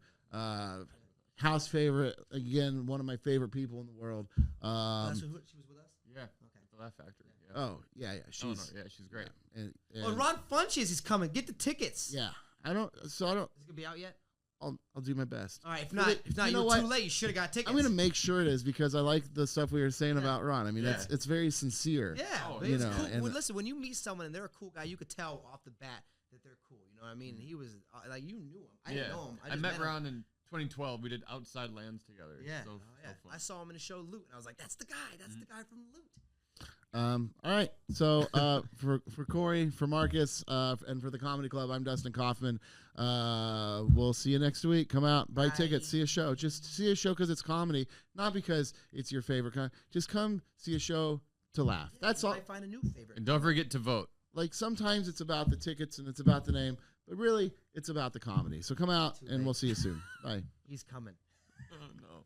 House favorite, again, one of my favorite people in the world. That's who she was with us. Yeah. Okay. The Laugh Factory. Yeah. Oh, yeah. She's She's great. and Oh, Ron Funches is coming. Get the tickets. yeah. I don't. So I don't. Is it gonna be out yet? I'll do my best. All right. If For not, the- you know you're what? too late. You should have got tickets. I'm gonna make sure it is because I like the stuff we were saying Yeah. about Ron. I mean, Yeah. it's very sincere. Yeah, Oh, but you it's know, cool. and- Well, listen, when you meet someone and they're a cool guy, you could tell off the bat that they're cool. You know what I mean? He was like, you knew him. I didn't know him. I just met him. Ron in 2012. We did Outside Lands together. Yeah. So, Oh, yeah. so fun. I saw him in the show Loot, and I was like, that's the guy. That's the guy from Loot. All right. So for Corey, for Marcus, and for the Comedy Club, I'm Dustin Kaufman. We'll see you next week. Come out, buy Bye. tickets, see a show. Just see a show because it's comedy, not because it's your favorite kind. Just come see a show to laugh. Yeah, That's you all. might find a new favorite. And don't forget to vote. Like sometimes it's about the tickets and it's about the name, but really it's about the comedy. So come out Too and late. we'll see you soon. Bye. He's coming. Oh, no.